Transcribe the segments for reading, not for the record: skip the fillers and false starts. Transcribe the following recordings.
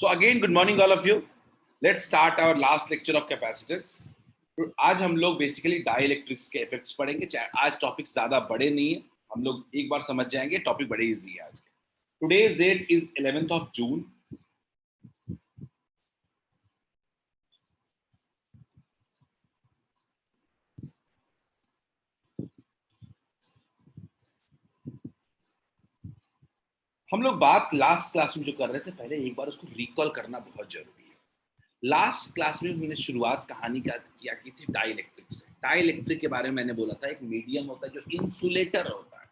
So again, good morning all of you. Let's start our last lecture of capacitors. तो आज हम लोग basically dielectrics के effects पढ़ेंगे। आज टॉपिक्स ज्यादा बड़े नहीं है, हम लोग एक बार समझ जाएंगे। टॉपिक बड़े इजी है आज के। Today's date is 11th of June. हम लोग बात लास्ट क्लास में जो कर रहे थे, पहले एक बार उसको रिकॉल करना बहुत जरूरी है। लास्ट क्लास में मैंने शुरुआत कहानी का किया की थी डाइलेक्ट्रिक से। डाइलेक्ट्रिक के बारे में मैंने बोला था एक मीडियम होता है जो इंसुलेटर होता है।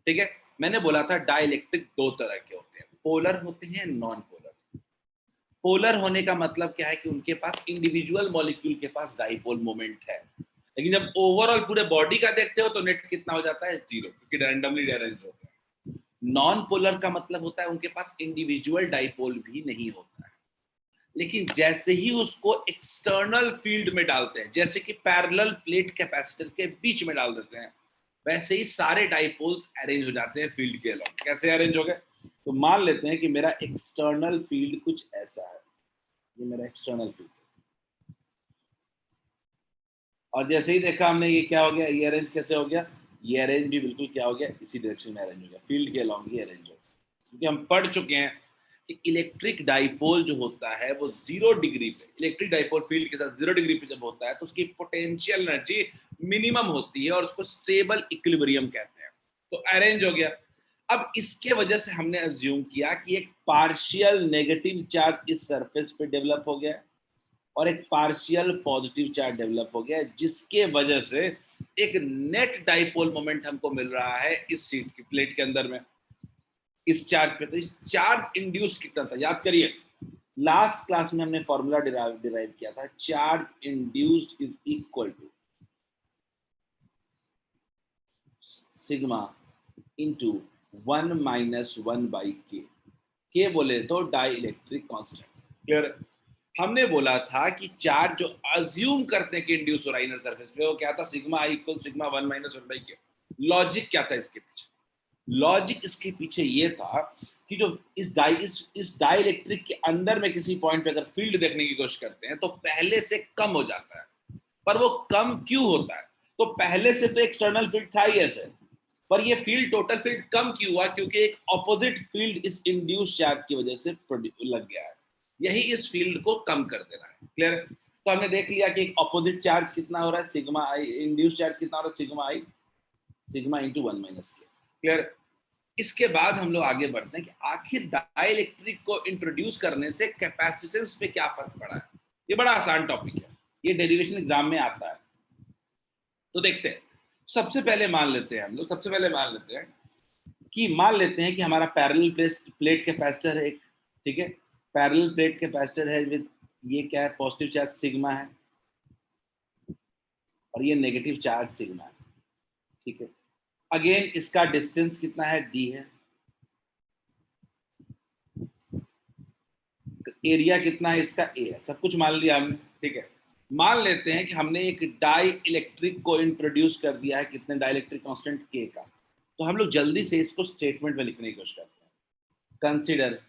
ठीक है, मैंने बोला था डाइलेक्ट्रिक दो तरह के होते हैं, पोलर होते हैं, नॉन पोलर। पोलर होने का मतलब क्या है कि उनके पास इंडिविजुअल मॉलिक्यूल के पास डाइपोल मोमेंट है, लेकिन जब ओवरऑल पूरे बॉडी का देखते हो तो नेट कितना हो जाता है, जीरो, क्योंकि रैंडमली अरेंज होता है। नॉन पोलर का मतलब होता है उनके पास इंडिविजुअल डाइपोल भी नहीं होता है, लेकिन जैसे ही उसको एक्सटर्नल फील्ड में डालते हैं, जैसे कि पैरेलल प्लेट कैपेसिटर के बीच में डाल देते हैं, वैसे ही सारे डाइपोल्स अरेंज हो जाते हैं फील्ड के अलॉन्ग। कैसे अरेंज हो गए? तो मान लेते हैं कि मेरा एक्सटर्नल फील्ड कुछ ऐसा है, ये मेरा एक्सटर्नल फील्ड, और जैसे ही देखा हमने ये क्या हो गया, ये अरेंज कैसे हो गया, ये अरेंज भी बिल्कुल क्या हो गया, इसी डायरेक्शन में अरेंज हो गया, फील्ड के अलॉन्ग ही अरेंज हो गया। क्योंकि हम पढ़ चुके हैं कि इलेक्ट्रिक डाइपोल जो होता है वो 0 डिग्री पे, इलेक्ट्रिक डाइपोल फील्ड के साथ 0 डिग्री पे जब होता है तो उसकी पोटेंशियल एनर्जी मिनिमम होती है और उसको स्टेबल इक्विलिब्रियम कहते हैं। तो अरेंज हो गया। अब इसके वजह से हमने अज्यूम किया कि एक पार्शियल नेगेटिव चार्ज इस सरफेस पे डेवलप हो गया और एक पार्शियल पॉजिटिव चार्ज डेवलप हो गया, जिसके वजह से एक नेट डाइपोल मोमेंट हमको मिल रहा है इस सीट की प्लेट के अंदर में, इस चार्ज पे। तो इस चार्ज इंड्यूस कितना था याद करिए, लास्ट क्लास में हमने फॉर्मूला डिराइव किया था, charge induced is equal to sigma into 1 minus 1 by K बोले तो डाई इलेक्ट्रिक कॉन्स्टेंट। क्लियर? हमने बोला था कि चार्ज जो अज्यूम करते हैं कि इंड्यूस हो रहा है इनर सरफेस पे, वो क्या था, sigma I equal sigma 1 minus 1 by के। लॉजिक क्या था इसके पीछे? लॉजिक इसके पीछे ये था कि जो इस डाइलेक्ट्रिक के अंदर में किसी पॉइंट पे अगर फील्ड देखने की कोशिश करते हैं तो पहले से कम हो जाता है। पर वो कम क्यों होता है? तो पहले से तो एक्सटर्नल फील्ड था ही ऐसे, पर ये फील्ड, टोटल फील्ड कम क्यों हुआ? क्योंकि एक ऑपोजिट फील्ड इस इंड्यूस चार्ज की वजह से लग गया है, यही इस फील्ड को कम कर दे रहा है। क्लियर? तो हमने देख लिया कि एक ऑपोजिट चार्ज कितना हो रहा है, सिग्मा आई, इंड्यूस चार्ज कितना हो रहा है, सिग्मा आई, सिग्मा इंटू 1 माइनस के। क्लियर? इसके बाद हम लोग आगे बढ़ते हैं कि आखिर डाइलेक्ट्रिक को इंट्रोड्यूस करने से कैपेसिटेंस पे क्या फर्क पड़ा है। ये बड़ा आसान टॉपिक है, ये डेरिवेशन एग्जाम में आता है। तो देखते हैं, सबसे पहले मान लेते हैं, हम लोग सबसे पहले मान लेते हैं कि हमारा पैरेलल प्लेट कैपेसिटर है एक। ठीक है, पैरेलल प्लेट कैपेसिटर है विद, ये क्या है, पॉजिटिव चार्ज सिग्मा है और ये नेगेटिव चार्ज सिग्मा है। ठीक है, अगेन इसका डिस्टेंस कितना है, डी है, एरिया कितना है इसका, ए है। सब कुछ मान लिया हमने। ठीक है, मान लेते हैं कि हमने एक डाई इलेक्ट्रिक को इंट्रोड्यूस कर दिया है, कितने, डाइलेक्ट्रिक कांस्टेंट के का। तो हम लोग जल्दी से इसको स्टेटमेंट में लिखने की कोशिश करते हैं। Consider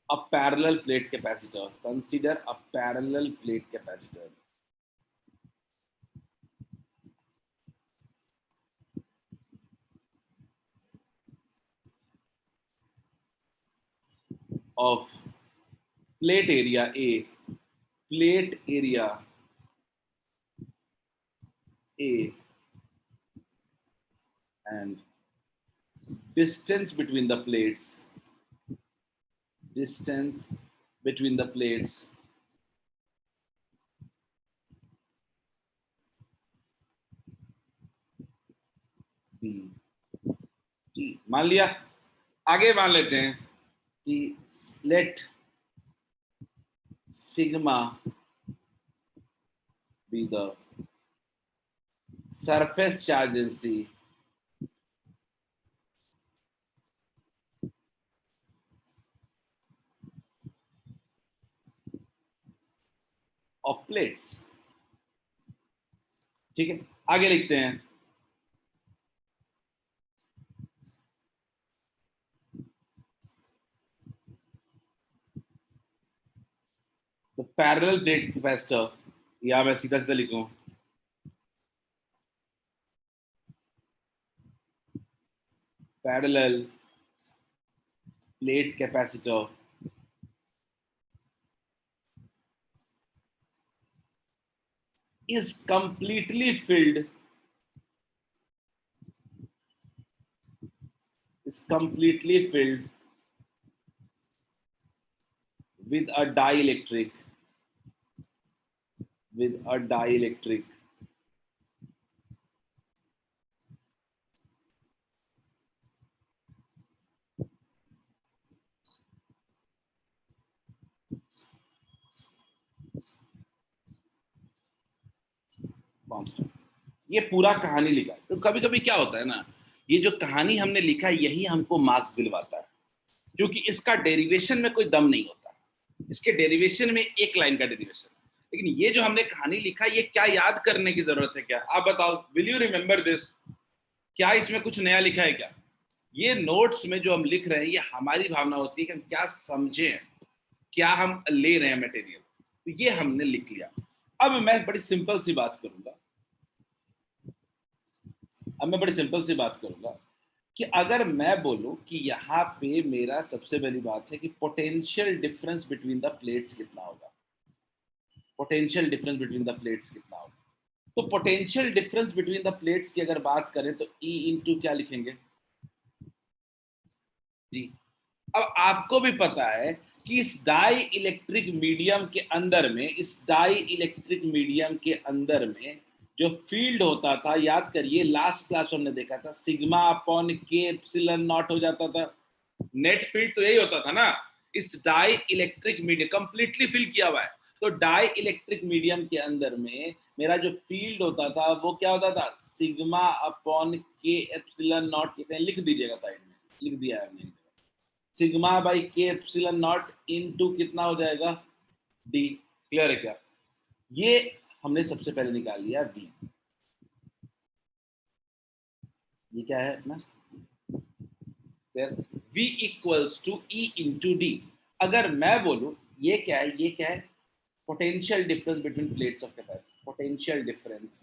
a parallel plate capacitor, consider a parallel plate capacitor of plate area A, plate area A and distance between the plates, distance between the plates B T। मान लिया। आगे मान लेते हैं कि let sigma be the surface charge density of plates। ठीक है, आगे लिखते हैं द पैरेलल प्लेट कैपेसिटर, या मैं सीधा सीधा लिखूं, parallel plate capacitor is completely filled with a dielectric constant। ये पूरा कहानी लिखा। तो कभी कभी क्या होता है ना, ये जो कहानी हमने लिखा है यही हमको मार्क्स दिलवाता है, क्योंकि इसका डेरिवेशन में कोई दम नहीं होता। इसके डेरिवेशन में एक लाइन का डेरिवेशन, लेकिन ये जो हमने कहानी लिखा, ये क्या याद करने की जरूरत है क्या? आप बताओ, विल यू रिमेंबर दिस? क्या इसमें कुछ नया लिखा है क्या? ये नोट्स में जो हम लिख रहे हैं, ये हमारी भावना होती है कि हम क्या समझें, क्या हम ले रहे हैं मटेरियल, तो ये हमने लिख लिया। अब मैं बड़ी सिंपल सी बात करूंगा कि अगर मैं बोलूं कि यहाँ पे मेरा सबसे पहली बात है कि potential difference between the plates कितना होगा, तो potential difference between the plates की अगर बात करें तो E इंटू क्या लिखेंगे जी। अब आपको भी पता है कि इस डाई इलेक्ट्रिक मीडियम के अंदर में जो फील्ड होता था, याद करिए लास्ट क्लास हमने देखा था, सिग्मा अपॉन के एप्सिलॉन नॉट हो जाता था। नेट फील्ड तो यही होता था ना। इस dielectric medium completely fill किया हुआ है, तो डाई इलेक्ट्रिक मीडियम के अंदर में मेरा जो फील्ड होता था वो क्या होता था, सिग्मा अपॉन के एप्सिलॉन नॉट। लिख दीजिएगा साइड में, लिख दिया है हमने, sigma by K epsilon not into कितना हो जाएगा, डी। क्लियर है क्या? ये हमने सबसे पहले निकाल लिया वी। ये क्या है अपना, V equals to E into D. अगर मैं बोलूं ये क्या है, potential difference between plates of capacity, potential difference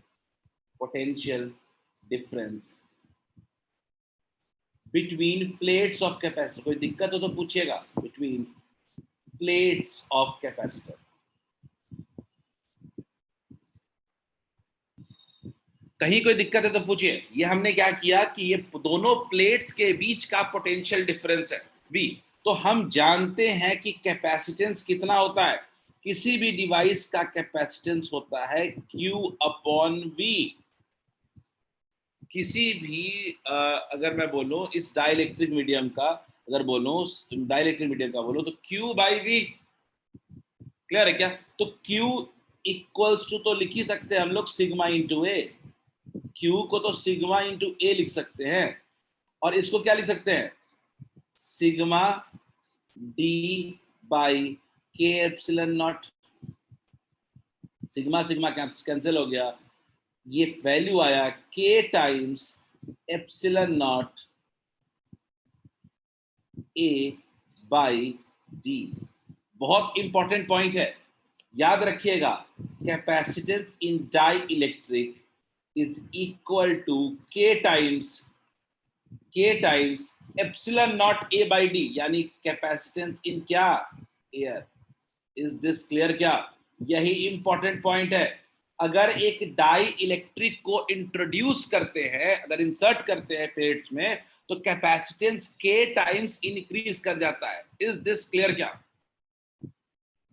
between plates of capacitor. कोई दिक्कत हो तो पूछिएगा, बिटवीन प्लेट्स ऑफ कैपेसिटर। कहीं कोई दिक्कत है तो पूछिए। ये हमने क्या किया कि ये दोनों प्लेट्स के बीच का पोटेंशियल डिफरेंस है V। तो हम जानते हैं कि कैपेसिटेंस कितना होता है, किसी भी डिवाइस का कैपेसिटेंस होता है Q अपॉन V। किसी भी अगर मैं बोलूं इस डाइलेक्ट्रिक मीडियम का, बोलूं तो Q बाई V। क्लियर है क्या? तो Q इक्वल्स टू तो लिख ही सकते हैं हम लोग सिग्मा इंटू ए। Q को तो सिग्मा इंटू ए लिख सकते हैं, और इसको क्या लिख सकते हैं, sigma D by K epsilon naught. Sigma sigma cancel हो गया, ये वैल्यू आया K times epsilon naught A by D. बहुत इंपॉर्टेंट पॉइंट है, याद रखिएगा, capacitance in dielectric is equal to K times epsilon naught A by D, यानी capacitance in क्या, एयर। इज दिस क्लियर क्या? यही इंपॉर्टेंट पॉइंट है। अगर एक डाई इलेक्ट्रिक को इंट्रोड्यूस करते हैं, अगर इंसर्ट करते हैं प्लेट्स में, तो कैपेसिटेंस के टाइम्स इंक्रीज कर जाता है। इज दिस क्लियर क्या?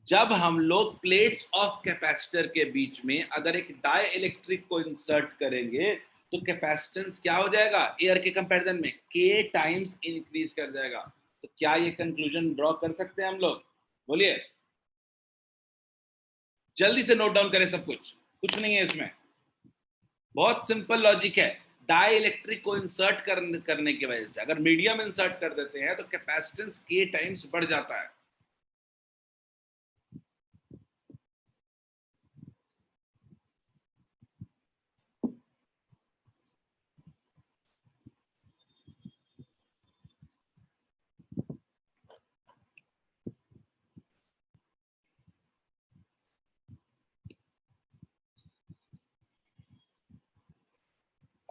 जब हम लोग प्लेट्स ऑफ कैपेसिटर के बीच में अगर एक डाई इलेक्ट्रिक को इंसर्ट करेंगे, तो कैपेसिटेंस क्या हो जाएगा, एयर के कंपैरिजन में के टाइम्स इंक्रीज कर जाएगा। तो क्या ये कंक्लूजन ड्रॉ कर सकते हैं हम लोग? बोलिए, जल्दी से नोट डाउन करें सब कुछ नहीं है इसमें, बहुत सिंपल लॉजिक है। डाई इलेक्ट्रिक को इंसर्ट करने की वजह से अगर मीडियम इंसर्ट कर देते हैं तो कैपेसिटेंस के टाइम्स बढ़ जाता है।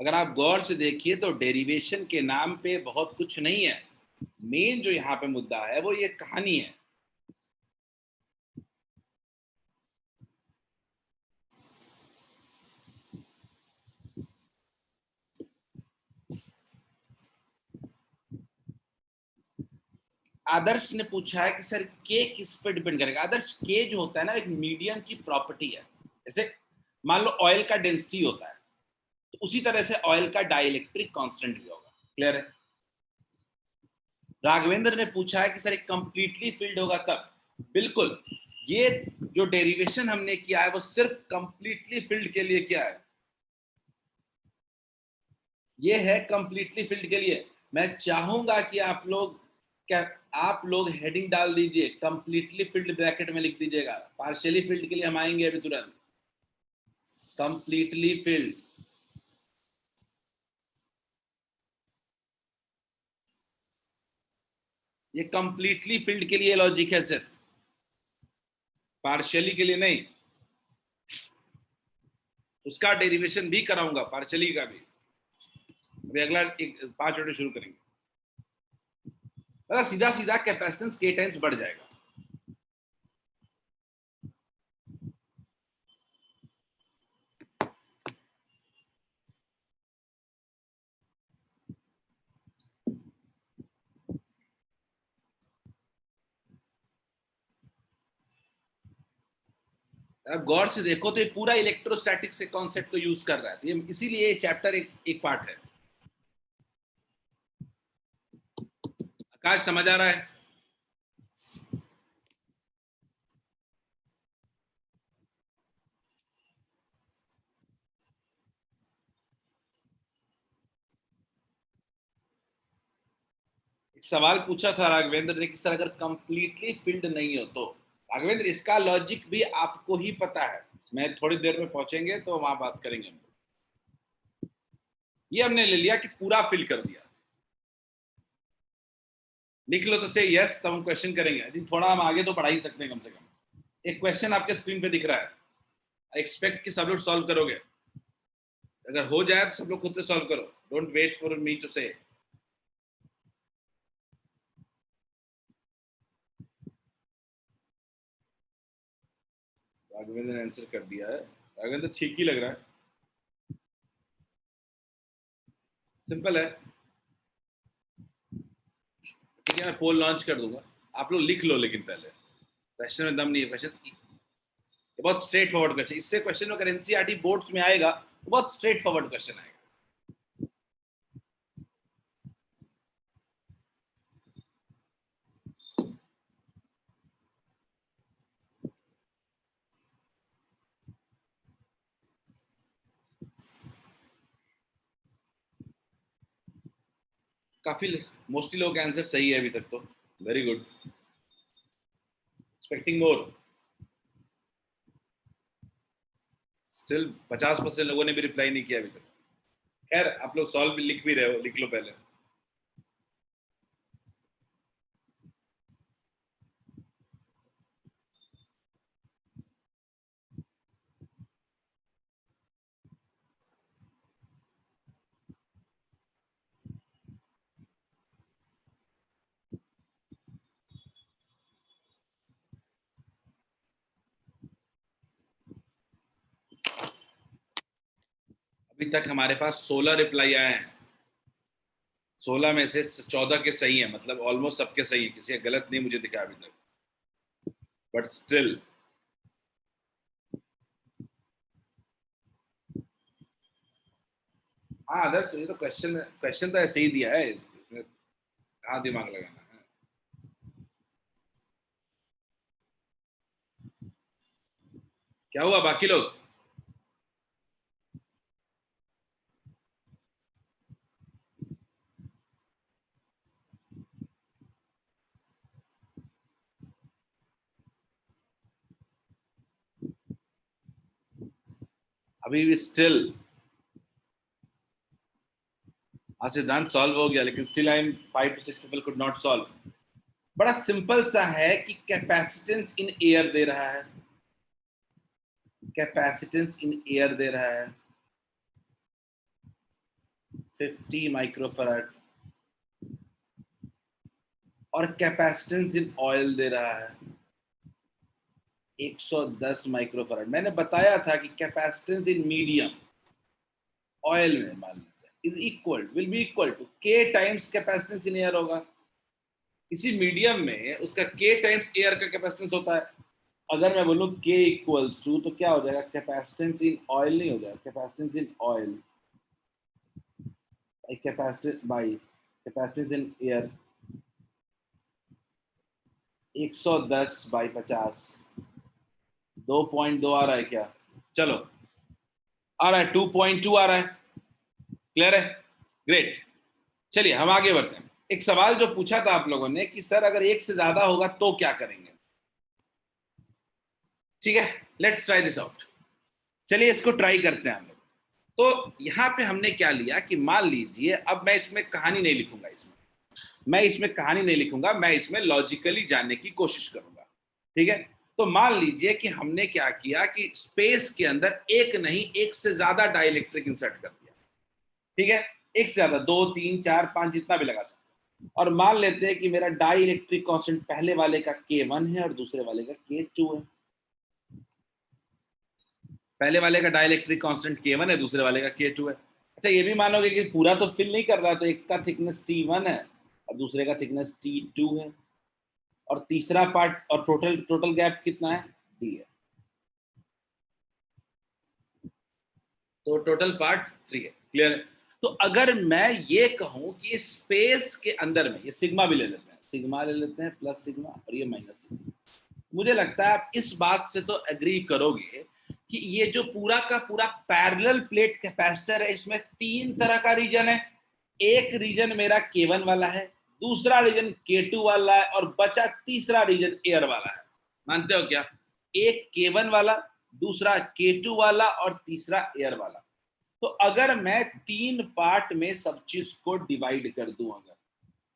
अगर आप गौर से देखिए तो डेरिवेशन के नाम पे बहुत कुछ नहीं है, मेन जो यहाँ पे मुद्दा है वो ये कहानी है। आदर्श ने पूछा है कि सर के किस पे डिपेंड करेगा। आदर्श के जो होता है ना, एक मीडियम की प्रॉपर्टी है। जैसे मान लो ऑयल का डेंसिटी होता है, तो उसी तरह से ऑयल का डाइलेक्ट्रिक कांस्टेंट भी होगा। क्लियर है? राघवेंद्र ने पूछा है कि सर एक कंप्लीटली फील्ड होगा तब। बिल्कुल, ये जो डेरिवेशन हमने किया है वो सिर्फ कंप्लीटली फील्ड के लिए किया है। ये है कंप्लीटली फील्ड के लिए। मैं चाहूंगा कि आप लोग हेडिंग डाल दीजिए, कंप्लीटली फील्ड ब्रैकेट में लिख दीजिएगा। पार्शियली फील्ड के लिए हम आएंगे अभी तुरंत। कंप्लीटली फील्ड, ये कंप्लीटली फील्ड के लिए लॉजिक है, सिर्फ पार्शियली के लिए नहीं। उसका डेरिवेशन भी कराऊंगा, पार्शियली का भी। अभी अगला 5 मिनट शुरू करेंगे। सीधा सीधा कैपेसिटेंस के टाइम्स बढ़ जाएगा। अब गौर से देखो तो ये पूरा इलेक्ट्रोस्टैटिक्स के कॉन्सेप्ट को यूज कर रहा है, तो ये इसीलिए ये चैप्टर एक पार्ट है। आकाश समझ आ रहा है? एक सवाल पूछा था राघवेंद्र ने कि सर अगर कंप्लीटली फील्ड नहीं हो तो। राघवेंद्र, इसका लॉजिक भी आपको ही पता है, मैं थोड़ी देर में पहुंचेंगे तो वहां बात करेंगे हम। ये हमने ले लिया कि पूरा फिल कर दिया। लिख लो तो से यस, तब हम क्वेश्चन करेंगे। आई थिंक थोड़ा हम आगे तो पढ़ा ही सकते हैं कम से कम। एक क्वेश्चन आपके स्क्रीन पे दिख रहा है, आई एक्सपेक्ट कि सब लोग सॉल्व करोगे। अगर हो जाए तो सब लोग खुद से सॉल्व करो, don't wait for me to say. Raghavendra ने आंसर कर दिया है। राघवेंद्र ठीक ही लग रहा है, सिंपल है। ठीक है, मैं पोल लॉन्च कर दूंगा, आप लोग लिख लो। लेकिन पहले क्वेश्चन में दम नहीं है। क्वेश्चन बहुत स्ट्रेट फॉरवर्ड क्वेश्चन। इससे क्वेश्चन अगर एनसीईआरटी बोर्ड्स में आएगा तो बहुत स्ट्रेट फॉरवर्ड क्वेश्चन आएगा। काफी मोस्टली लोगों का आंसर सही है अभी तक तो। Very good, expecting more. Still 50% लोगों ने भी रिप्लाई नहीं किया अभी तक। खैर, आप लोग सॉल्व भी लिख भी रहे हो, लिख लो पहले। अभी तक हमारे पास 16 रिप्लाई आए हैं। 16 में से 14 के सही है, मतलब ऑलमोस्ट सबके सही है, किसी का गलत नहीं मुझे दिखा अभी तक। बट स्टिल हाँ आदर्श, ये तो क्वेश्चन क्वेश्चन तो ऐसे ही दिया है, इसमें कहाँ दिमाग लगाना है। क्या हुआ बाकी लोग? अभी भी स्टिल सिद्धांत सॉल्व हो गया, लेकिन still I am 5 to 6 people could not solve. बड़ा सिंपल सा है कि कैपेसिटेंस इन एयर दे रहा है, कैपेसिटेंस इन एयर दे रहा है। 50 माइक्रोफैराड और कैपेसिटेंस इन ऑयल दे रहा है 110 माइक्रोफैराड। मैंने बताया था कि कैपेसिटेंस इन मीडियम ऑयल में मान लेते हैं is equal will be equal to K times capacitance in air होगा। इसी मीडियम में उसका के टाइम्स एयर का कैपेसिटेंस होता है। अगर मैं बोलूं के इक्वल्स टू तो क्या हो जाएगा, कैपेसिटेंस इन ऑयल नहीं हो जाएगा, capacitance in oil capacitance in air 110 by 50 2.2 आ रहा है क्या? चलो आ रहा है 2.2 आ रहा है। क्लियर है? ग्रेट। चलिए हम आगे बढ़ते हैं। एक सवाल जो पूछा था आप लोगों ने कि सर अगर एक से ज्यादा होगा तो क्या करेंगे? ठीक है, लेट्स ट्राई दिस आउट। चलिए इसको ट्राई करते हैं हम लोग। तो यहां पे हमने क्या लिया कि मान लीजिए, अब मैं इसमें कहानी नहीं लिखूंगा, मैं इसमें लॉजिकली जानने की कोशिश करूंगा। ठीक है, तो मान लीजिए कि हमने क्या किया कि स्पेस के अंदर एक नहीं एक से ज्यादा डाइलेक्ट्रिक इंसर्ट कर दिया। ठीक है, एक से ज्यादा, 2 3 4 5 जितना भी लगा सकते हैं। और मान लेते हैं कि मेरा डाई इलेक्ट्रिक कांस्टेंट पहले वाले का K1 है और दूसरे वाले का K2 है। पहले वाले का डाई इलेक्ट्रिक कांस्टेंट K1 है, दूसरे वाले का K2 है। अच्छा, ये भी मानोगे कि पूरा तो फिल नहीं कर रहा, तो एक का थिकनेस T1 है और दूसरे का थिकनेस T2 है, और तीसरा पार्ट और टोटल टोटल गैप कितना है? D है, तो टोटल पार्ट 3 है। क्लियर है? तो अगर मैं ये कहूं कि स्पेस के अंदर में, ये सिग्मा भी ले लेते हैं, सिग्मा ले लेते हैं, प्लस सिग्मा और ये माइनस सिग्मा, मुझे लगता है आप इस बात से तो एग्री करोगे कि ये जो पूरा का पूरा पैरेलल प्लेट कैपेसिटर है, इसमें 3 तरह का रीजन है। एक रीजन मेरा K1 वाला है, दूसरा रीजन K2 वाला है, और बचा तीसरा रीजन एयर वाला है। मानते हो क्या? एक K1 वाला, दूसरा K2 वाला और तीसरा एयर वाला। तो अगर मैं 3 पार्ट में सब चीज को डिवाइड कर दूं, अगर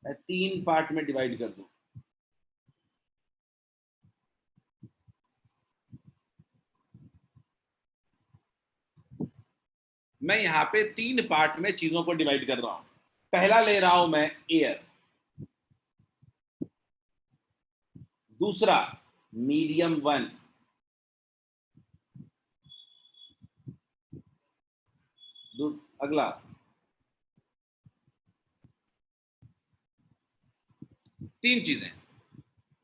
मैं 3 पार्ट में डिवाइड कर दूं, मैं यहां पे 3 पार्ट में चीजों को डिवाइड कर रहा हूं। पहला ले रहा हूं मैं एयर, दूसरा मीडियम 1, अगला 3 चीजें,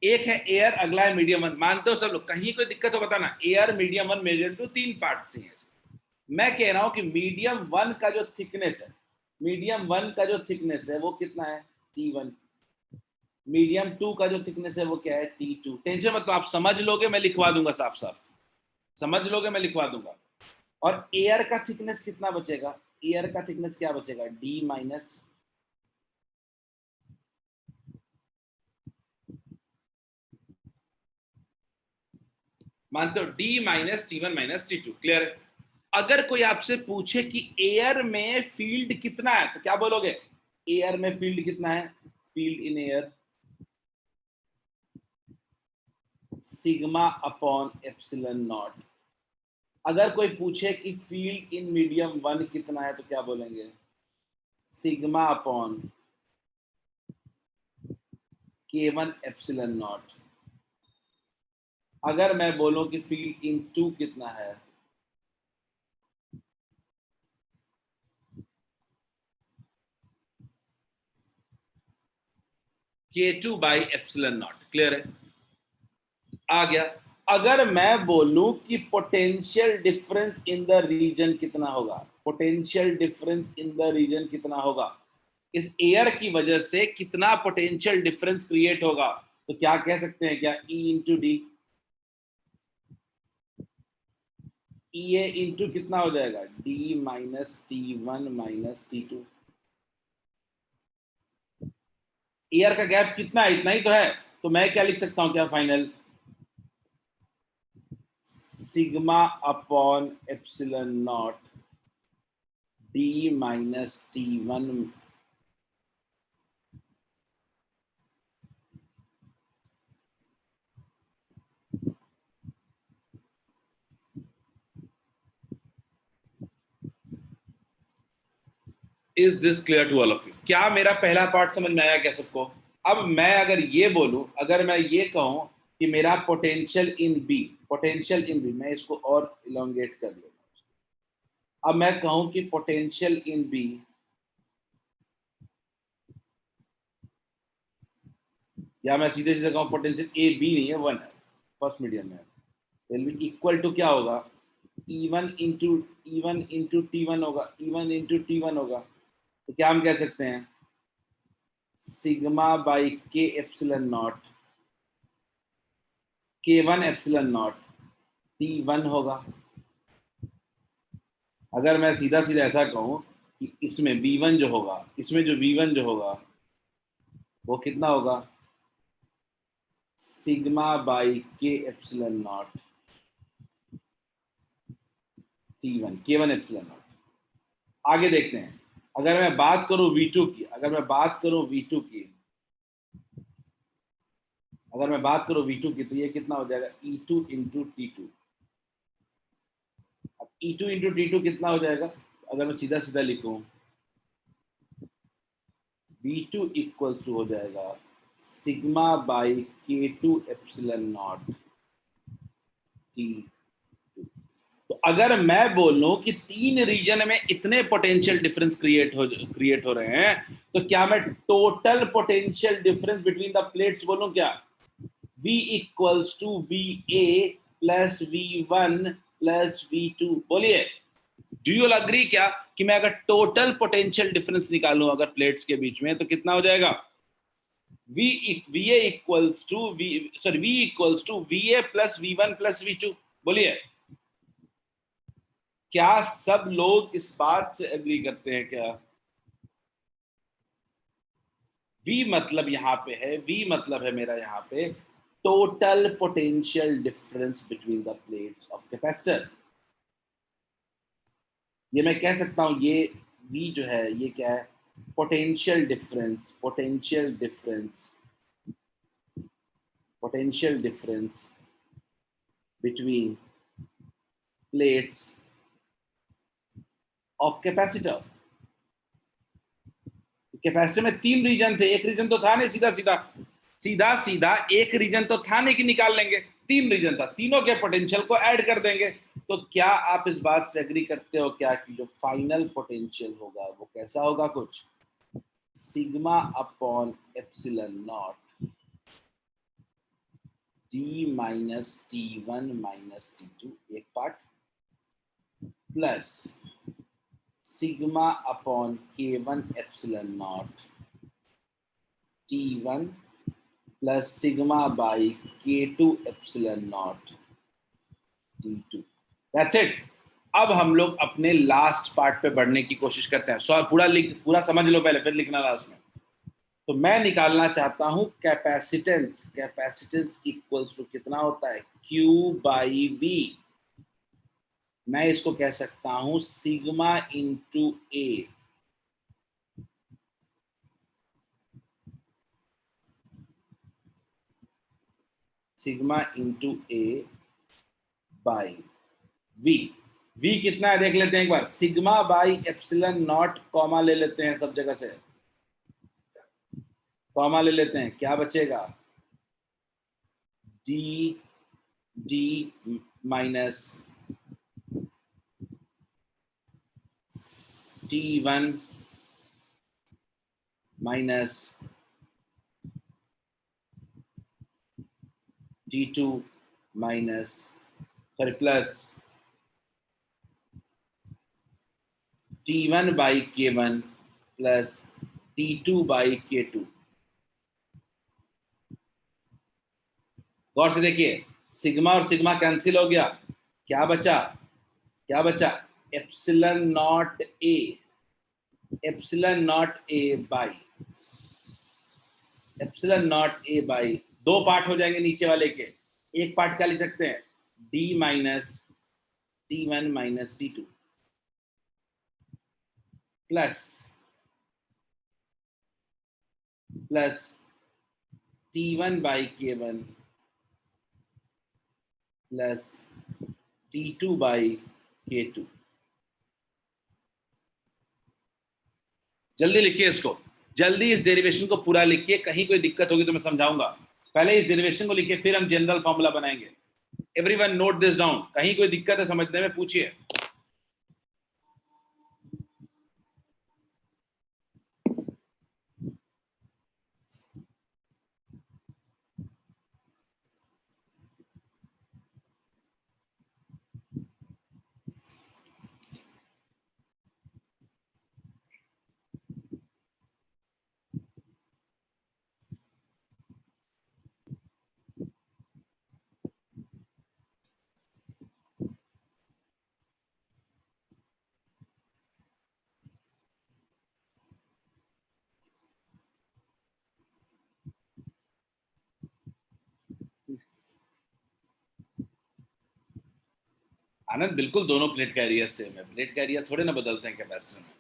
एक है एयर, अगला है मीडियम 1। मानते हो सब लोग? कहीं कोई दिक्कत हो बताना। एयर मीडियम 1 मीडियम 2 3 पार्ट से है। मैं कह रहा हूं कि मीडियम 1 का जो थिकनेस है, वो कितना है? T1। मीडियम 2 का जो थिकनेस है वो क्या है? T2। टेंशन मत लो, आप समझ लोगे, मैं लिखवा दूंगा साफ साफ, समझ लोगे, मैं लिखवा दूंगा। और एयर का थिकनेस कितना बचेगा? एयर का थिकनेस क्या बचेगा? D माइनस, मानते हो, D minus T1 minus T2। Clear? अगर कोई आपसे पूछे कि एयर में फील्ड कितना है तो क्या बोलोगे? एयर में फील्ड कितना है? Field in air sigma upon epsilon not. अगर कोई पूछे कि फील्ड इन मीडियम 1 कितना है तो क्या बोलेंगे? Sigma upon K1 epsilon not. अगर मैं बोलूं कि फील्ड इन 2 कितना है, K2 by epsilon not. Clear है? आ गया। अगर मैं बोलूं कि potential difference in the region कितना होगा, इस एयर की वजह से कितना पोटेंशियल डिफरेंस क्रिएट होगा, तो क्या कह सकते हैं? क्या E इंटू डी, ई ए इंटू कितना हो जाएगा? D minus T1 minus T2। Air का गैप कितना है? इतना ही तो है। तो मैं क्या लिख सकता हूं? क्या final? Sigma upon epsilon naught D minus T1। Is this clear to all of you? क्या मेरा पहला पार्ट समझ में आया क्या सबको? अब मैं अगर ये बोलूं, अगर मैं ये कहूं कि मेरा potential in B, potential in B, मैं इसको और इलोंगेट कर लूंगा। अब मैं कहूं कि पोटेंशियल इन बी, या मैं सीधे सीधे कहूं पोटेंशियल ए बी नहीं है, 1 है, फर्स्ट मीडियम में, विल बी इक्वल टू क्या होगा? E1 इंटू T1 होगा, E1 इंटू T1 होगा। तो क्या हम कह सकते हैं? Sigma by K epsilon not, K1 epsilon not T1 होगा। अगर मैं सीधा सीधा ऐसा कहूं कि इसमें V1 जो होगा, इसमें जो V1 जो होगा वो कितना होगा? Sigma by K epsilon not T1, K1 epsilon not. आगे देखते हैं, अगर मैं बात करूं V2 की, अगर मैं बात करूं V2 की, अगर मैं बात करूं V2 की, तो ये कितना हो जाएगा? E2 into T2। अब E2 इंटू T2 कितना हो जाएगा? अगर मैं सीधा सीधा लिखूं, V2 इक्वल टू हो जाएगा sigma by K2 epsilon not T2। तो अगर मैं बोलूं कि 3 रीजन में इतने पोटेंशियल डिफरेंस क्रिएट हो रहे हैं, तो क्या मैं total potential difference between the plates बोलूं क्या? V equals to VA plus V1 plus V2। बोलिए, डू यू अग्री क्या कि मैं अगर टोटल पोटेंशियल डिफरेंस निकालूं अगर प्लेट्स के बीच में, तो कितना हो जाएगा? VA equals to V equals to VA plus V1 plus V2। बोलिए, क्या सब लोग इस बात से एग्री करते हैं क्या? V मतलब यहां पे है, V मतलब है मेरा यहां पे total potential difference between the plates of capacitor. ये मैं कह सकता हूं, ये V जो है ये क्या है? Potential difference, potential difference, potential difference between plates of capacitor. Capacitor में 3 रीजन थे, एक रीजन तो था नहीं, सीधा सीधा सीधा सीधा एक रीजन तो था नहीं कि निकाल लेंगे, 3 रीजन था, तीनों के पोटेंशियल को ऐड कर देंगे। तो क्या आप इस बात से एग्री करते हो क्या कि जो फाइनल पोटेंशियल होगा वो कैसा होगा? कुछ sigma upon epsilon not D minus T1 minus T2 एक part, plus sigma upon K1 epsilon not T1 plus sigma by K2 epsilon not T2। That's it. अब हम लोग अपने लास्ट पार्ट पे बढ़ने की कोशिश करते हैं। सॉरी, पूरा समझ लो पहले, फिर लिखना लास्ट में। तो मैं निकालना चाहता हूं कैपेसिटेंस। कैपेसिटेंस इक्वल्स टू कितना होता है? Q by V। मैं इसको कह सकता हूं sigma into A, sigma into A by V। V कितना है देख लेते हैं एक बार, sigma by epsilon naught, comma ले लेते हैं सब जगह से, कॉमा ले लेते हैं, क्या बचेगा? D minus T1 minus T2 minus, sorry, plus T1 by K1 plus T2 by K2। गौर से देखिए, सिग्मा और सिग्मा कैंसिल हो गया, क्या बचा? क्या बचा? Epsilon naught A, epsilon naught A by, epsilon naught A by, 2 part हो जाएंगे नीचे वाले के। एक पार्ट क्या लिख सकते हैं? D minus T1 minus T2 plus T1 by K1 plus T2 by K2। जल्दी लिखिए इसको, जल्दी इस डेरिवेशन को पूरा लिखिए, कहीं कोई दिक्कत होगी तो मैं समझाऊंगा। पहले इस डेरिवेशन को लिखिए, फिर हम जनरल फॉर्मूला बनाएंगे। एवरीवन नोट दिस डाउन, कहीं कोई दिक्कत है समझने में पूछिए। आनंद, बिल्कुल दोनों प्लेट का एरिया सेम है, प्लेट का एरिया थोड़े ना बदलते हैं कैपेसिटर में।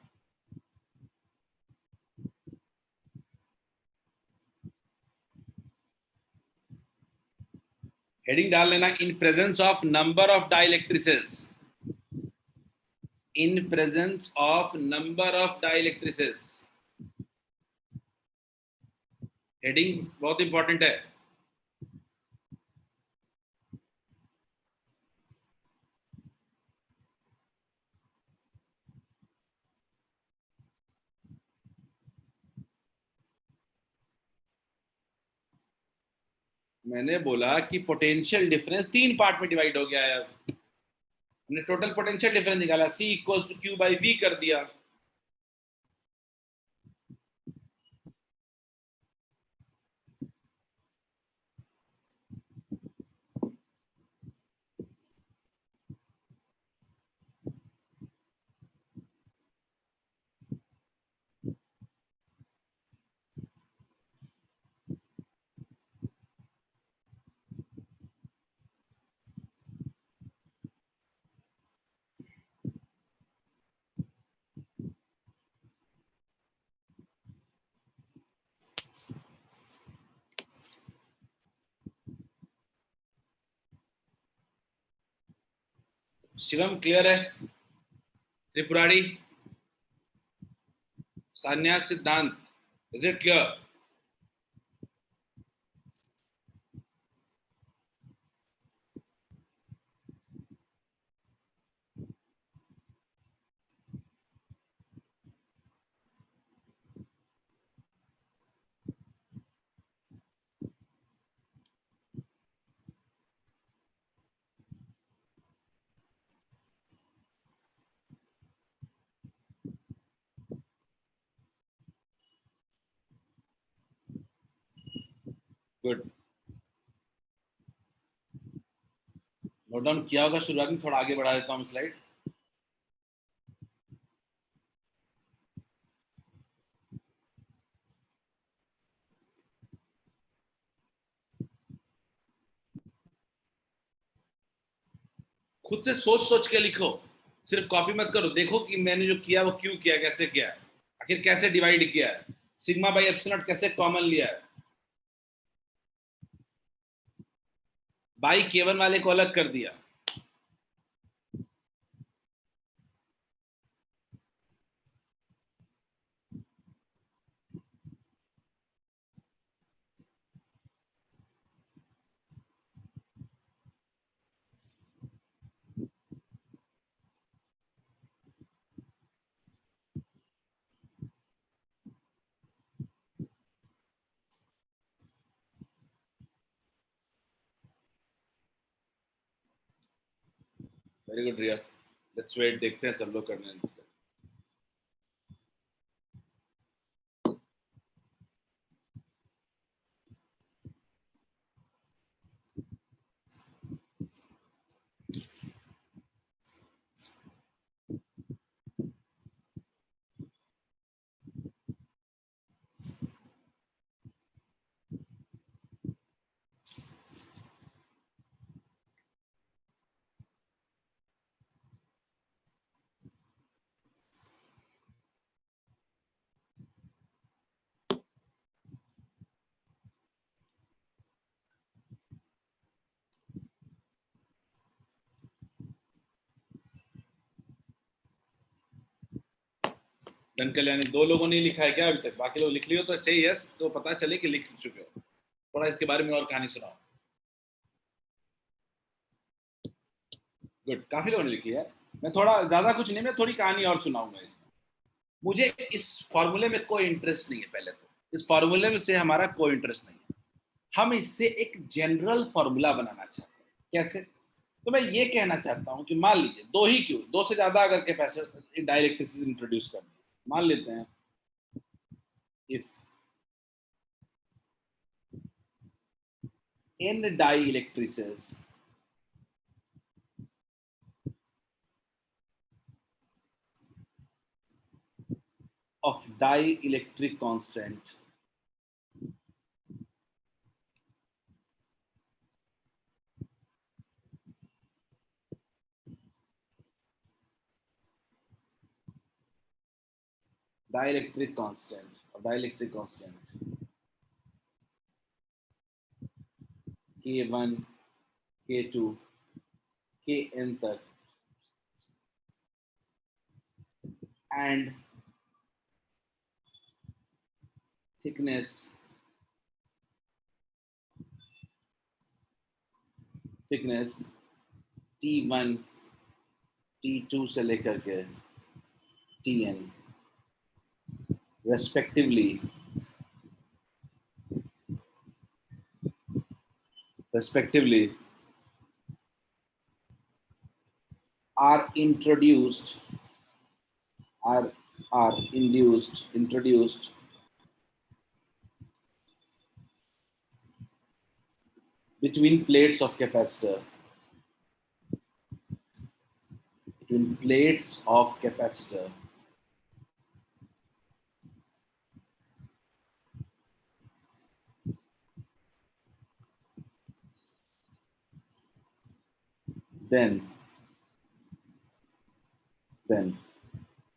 हेडिंग डाल लेना, in presence of number of dielectrics, in presence of number of dielectrics. Heading बहुत इंपॉर्टेंट है। मैंने बोला कि पोटेंशियल डिफरेंस 3 पार्ट में डिवाइड हो गया है। हमने टोटल पोटेंशियल डिफरेंस निकाला, C equals to Q by V कर दिया। शिवम क्लियर है? Tripurari, Sanyas Siddhant, is it clear? Good, note down किया होगा शुरुआत में, थोड़ा आगे बढ़ा देता हूँ स्लाइड। खुद से सोच सोच के लिखो, सिर्फ कॉपी मत करो। देखो कि मैंने जो किया वो क्यों किया, कैसे किया है, आखिर कैसे डिवाइड किया है, सिग्मा बाई एप्सिलॉन कैसे कॉमन लिया है, बाई K1 वाले को अलग कर दिया। Very good Riya, let's wait, देखते हैं सब लोग करने। धन कल्याणी, 2 लोगों ने लिखा है क्या अभी तक? बाकी लोग लिख लियो तो सही, यस, तो पता चले कि लिख चुके हो। थोड़ा इसके बारे में और कहानी सुनाओ। गुड, काफी लोगों ने लिखी है। मैं थोड़ा ज्यादा कुछ नहीं, मैं थोड़ी कहानी और सुनाऊंगा इसमें। मुझे इस फॉर्मूले में कोई इंटरेस्ट नहीं है। पहले तो इस फॉर्मूले में से हमारा कोई इंटरेस्ट नहीं है। हम इससे एक जनरल फॉर्मूला बनाना चाहते हैं। कैसे? तो मैं ये कहना चाहता हूं कि मान लीजिए, दो ही क्यों, दो से ज्यादा अगर कैपेसिटर डाइलेक्ट्रिसिटी इंट्रोड्यूस कर दें, मान लेते हैं if n dielectrices of dielectric constant dielectric constant K1 K2 Kn तक and thickness T1 T2 से लेकर के Tn respectively are introduced are introduced between plates of capacitor then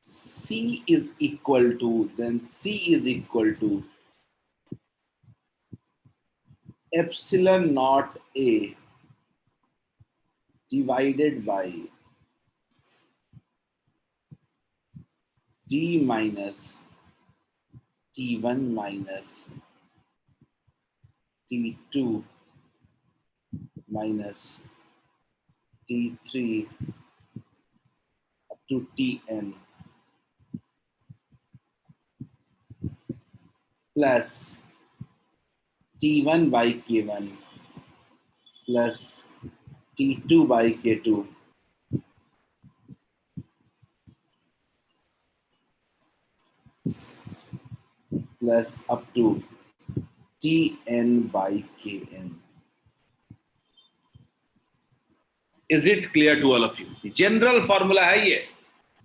C is equal to epsilon naught A divided by D minus T1 minus T2 minus T3 up to Tn plus T1 by K1 plus T2 by K2 plus up to Tn by Kn. Is it clear to all of you? General formula है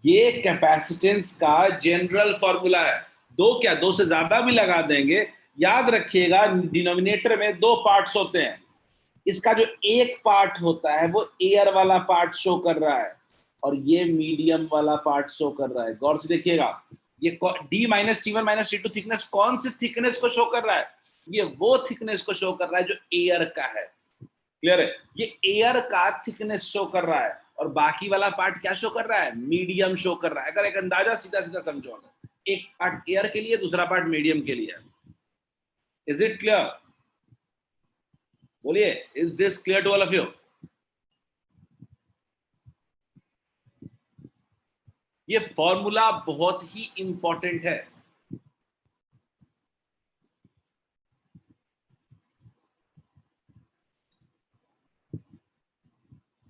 ये capacitance का general formula है। दो क्या, दो से ज्यादा भी लगा देंगे। याद रखिएगा, डिनोमिनेटर में दो पार्ट्स होते हैं। इसका जो एक पार्ट होता है वो एयर वाला पार्ट शो कर रहा है और ये मीडियम वाला पार्ट शो कर रहा है। गौर से देखिएगा, ये D minus T1 minus T2 thickness कौन सी थिकनेस को शो कर रहा है? ये वो थिकनेस को शो कर रहा है जो एयर का है। क्लियर है? ये एयर का थिकनेस शो कर रहा है और बाकी वाला पार्ट क्या शो कर रहा है? मीडियम शो कर रहा है। अगर एक अंदाजा सीधा सीधा समझो, अगर एक पार्ट एयर के लिए, दूसरा पार्ट मीडियम के लिए। Is it clear? बोलिए, is this clear to all of you? ये फॉर्मूला बहुत ही इंपॉर्टेंट है।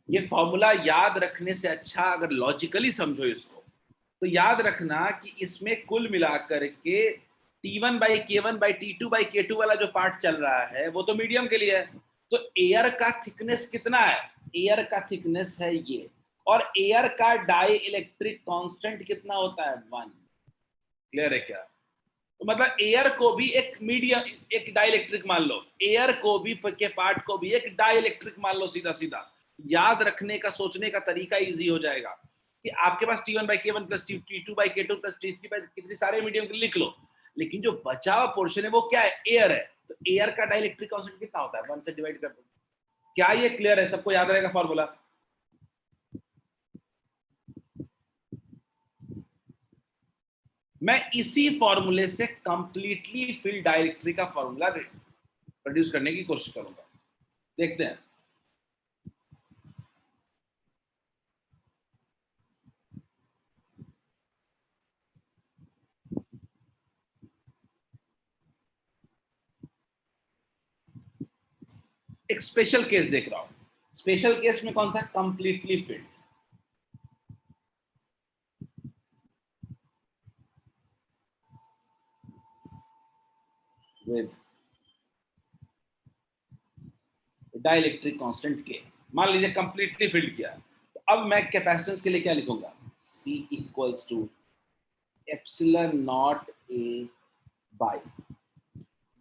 ये फॉर्मूला याद रखने से अच्छा अगर लॉजिकली समझो इसको, तो याद रखना कि इसमें कुल मिलाकर के T1 by K1 by T2 by K2 वाला जो पार्ट चल रहा है वो तो मीडियम के लिए है। तो एयर का थिकनेस कितना है? एयर का थिकनेस है ये, और एयर का डाई इलेक्ट्रिक कांस्टेंट कितना होता है? 1। क्लियर है क्या? तो मतलब एयर को भी एक मीडियम, एक डाई इलेक्ट्रिक मान लो, एयर को भी के पार्ट को भी एक डाई इलेक्ट्रिक मान लो। सीधा सीधा याद रखने का, सोचने का तरीका इजी हो जाएगा कि आपके पास T1 by K1 plus T2 by K2 plus T3 by कितनी सारे मीडियम के लिख लो, लेकिन जो बचा हुआ पोर्शन है वो क्या है? एयर है। तो एयर का डाइलेक्ट्रिक कांस्टेंट कितना होता है? 1 से डिवाइड कर दो। क्या ये क्लियर है? सबको याद रहेगा फॉर्मूला? मैं इसी फॉर्मूले से कंप्लीटली फील्ड डायरेक्टरी का फॉर्मूला प्रोड्यूस करने की कोशिश करूंगा। देखते हैं। एक स्पेशल केस देख रहा हूं। स्पेशल केस में कौन सा? Completely field with dielectric constant के। मान लीजिए कंप्लीटली फील्ड किया, तो अब मैं कैपेसिटेंस के लिए क्या लिखूंगा? C equals to epsilon naught A by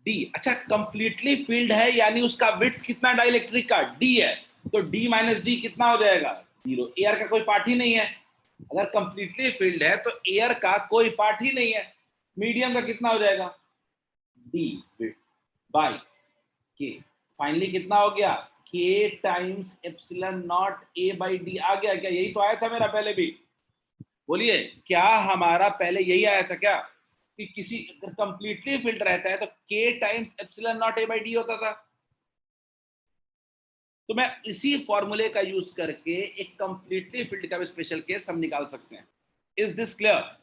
D. अच्छा, कंप्लीटली फील्ड है यानी उसका विड्थ कितना डाइलेक्ट्रिक का? डी है, तो डी माइनस डी कितना हो जाएगा? 0। एयर का कोई पार्ट ही नहीं है। अगर कंप्लीटली फील्ड है तो एयर का कोई पार्ट ही नहीं है। मीडियम का कितना हो जाएगा? D width by K. Finally कितना हो गया? K times epsilon naught A by D आ गया क्या? यही तो आया था मेरा पहले भी। बोलिए, क्या हमारा पहले यही आया था क्या कि किसी अगर कंप्लीटली फील्ड रहता है तो के times epsilon naught A by D होता था? तो मैं इसी फॉर्मूले का यूज करके एक कंप्लीटली फील्ड का भी स्पेशल केस हम निकाल सकते हैं। Is this clear?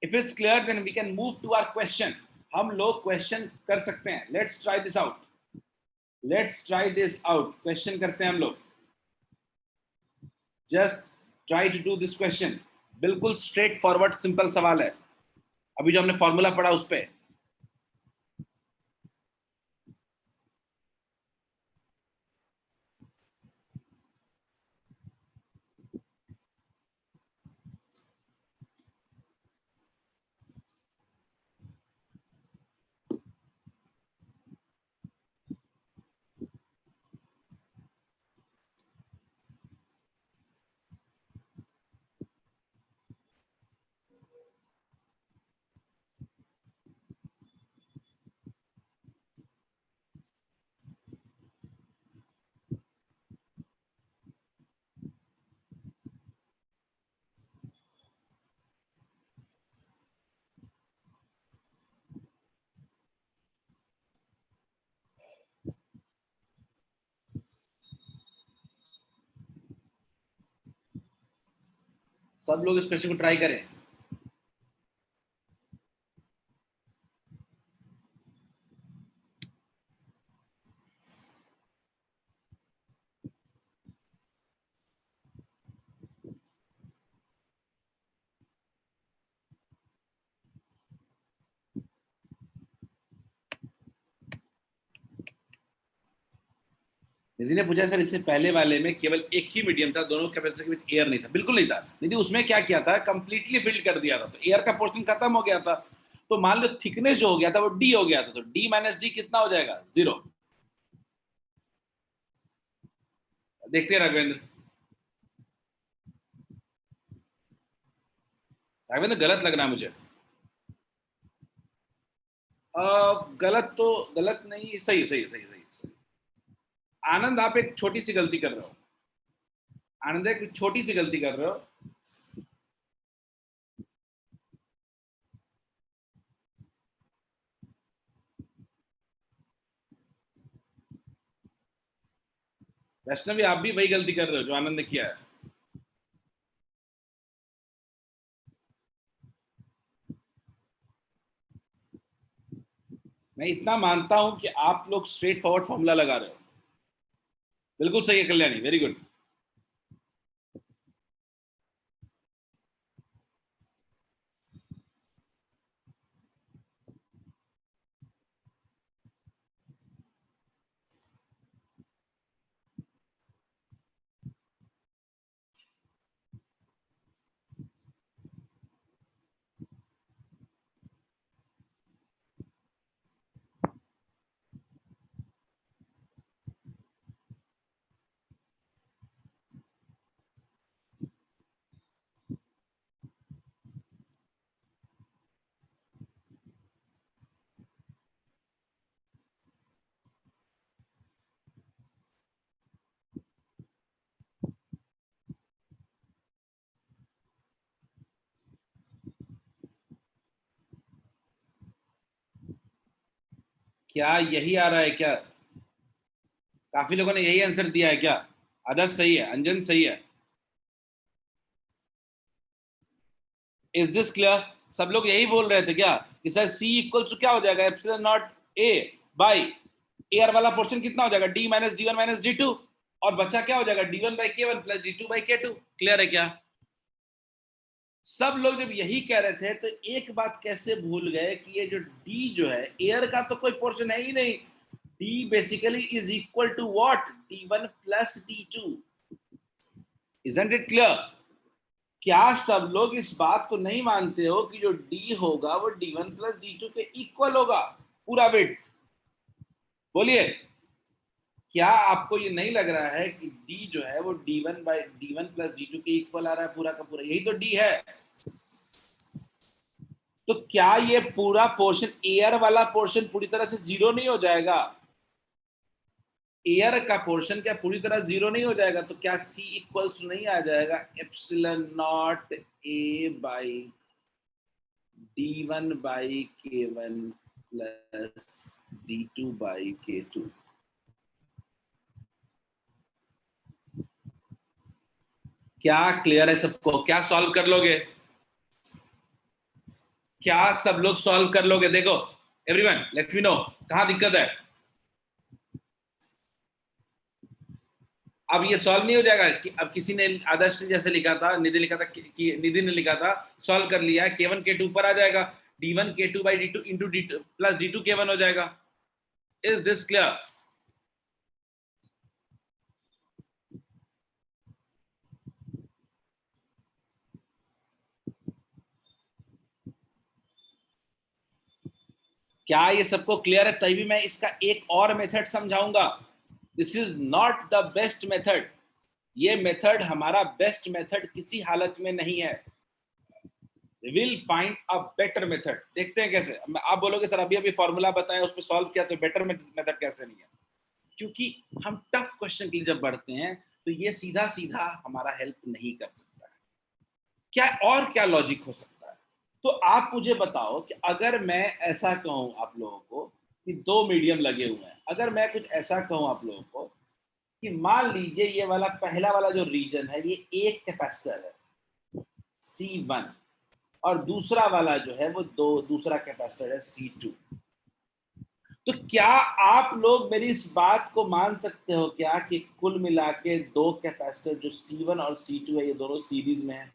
If it's clear then we can move to our question. हम लोग क्वेश्चन कर सकते हैं। Let's try this out. Let's try this out. Question करते हैं हम लोग। Just try to do this question. बिल्कुल स्ट्रेट फॉरवर्ड सिंपल सवाल है। अभी जो हमने फॉर्मूला पढ़ा उस पे। सब लोग इस क्वेश्चन को ट्राई करें। निधि ने पूछा सर, इससे पहले वाले में केवल एक ही मीडियम था, दोनों कैपेसिटर के बीच एयर नहीं था। बिल्कुल नहीं था निधि। उसमें क्या किया था? कंप्लीटली फिल्ड कर दिया था, तो एयर का पोर्शन खत्म हो गया था। तो मान लो थिकनेस जो हो गया था वो डी हो गया था, तो डी माइनस डी कितना हो जाएगा? 0। देखते हैं राघवेंद्र। राघवेंद्र गलत लग रहा है मुझे। गलत तो गलत नहीं, सही सही सही सही सही। आनंद, आप एक छोटी सी गलती कर रहे हो। आनंद, एक छोटी सी गलती कर रहे हो। वैष्णवी, आप भी वही गलती कर रहे हो जो आनंद ने किया है। मैं इतना मानता हूं कि आप लोग स्ट्रेट फॉरवर्ड फॉर्मूला लगा रहे हो। बिल्कुल सही है कल्याणी, वेरी गुड। क्या यही आ रहा है क्या? काफी लोगों ने यही आंसर दिया है क्या? आदर्श सही है, अंजन सही है। Is this clear? सब लोग यही बोल रहे थे क्या कि सर सी इक्वल्स टू क्या हो जाएगा, epsilon naught A by air वाला पोर्शन कितना हो जाएगा, D minus D one minus D two, और बचा क्या हो जाएगा, D one by K one plus D two by K two. Clear है क्या? सब लोग जब यही कह रहे थे तो एक बात कैसे भूल गए कि ये जो डी जो है एयर का तो कोई पोर्शन है ही नहीं। D basically is equal to what, D one plus D two. Isn't it clear? क्या सब लोग इस बात को नहीं मानते हो कि जो डी होगा वो D one plus D two के इक्वल होगा, पूरा विड्थ? बोलिए, क्या आपको ये नहीं लग रहा है कि डी जो है वो D one by D one plus D two के इक्वल आ रहा है पूरा का पूरा? यही तो डी है। तो क्या ये पूरा पोर्शन, एयर वाला पोर्शन पूरी तरह से जीरो नहीं हो जाएगा? एयर का पोर्शन क्या पूरी तरह जीरो नहीं हो जाएगा? तो क्या सी इक्वल्स नहीं आ जाएगा, epsilon naught A by D one by K one plus D two by K two? क्या क्लियर है सबको? क्या सॉल्व कर लोगे? क्या सब लोग सॉल्व कर लोगे? देखो एवरीवन, लेट मी नो कहां दिक्कत है। अब ये सॉल्व नहीं हो जाएगा कि अब किसी ने आदर्श ने जैसे लिखा था, निधि लिखा था कि निधि ने लिखा था, सॉल्व कर लिया, k1 k2 पर आ जाएगा, d1 k2 by d2 into d2 plus d2 k1 हो जाएगा। Is this clear? क्या ये सबको क्लियर है? तभी मैं इसका एक और मेथड समझाऊंगा। This is not the best method. ये मेथड हमारा बेस्ट मेथड किसी हालत में नहीं है। Will find a better method. देखते हैं कैसे। आप बोलोगे सर अभी अभी फॉर्मूला बताया उस पर सॉल्व किया तो बेटर मेथड कैसे नहीं है? क्योंकि हम टफ क्वेश्चन के लिए जब बढ़ते हैं तो ये सीधा सीधा हमारा हेल्प नहीं कर सकता है। क्या और क्या लॉजिक हो सकता है? तो आप मुझे बताओ कि अगर मैं ऐसा कहूं आप लोगों को कि दो मीडियम लगे हुए हैं, अगर मैं कुछ ऐसा कहूं आप लोगों को कि मान लीजिए ये वाला पहला वाला जो रीजन है ये एक कैपेसिटर है C1, और दूसरा वाला जो है वो दूसरा कैपेसिटर है C2। तो क्या आप लोग मेरी इस बात को मान सकते हो क्या कि कुल मिला के दो कैपेसिटर जो C1 और C2 है ये दोनों सीरीज में है?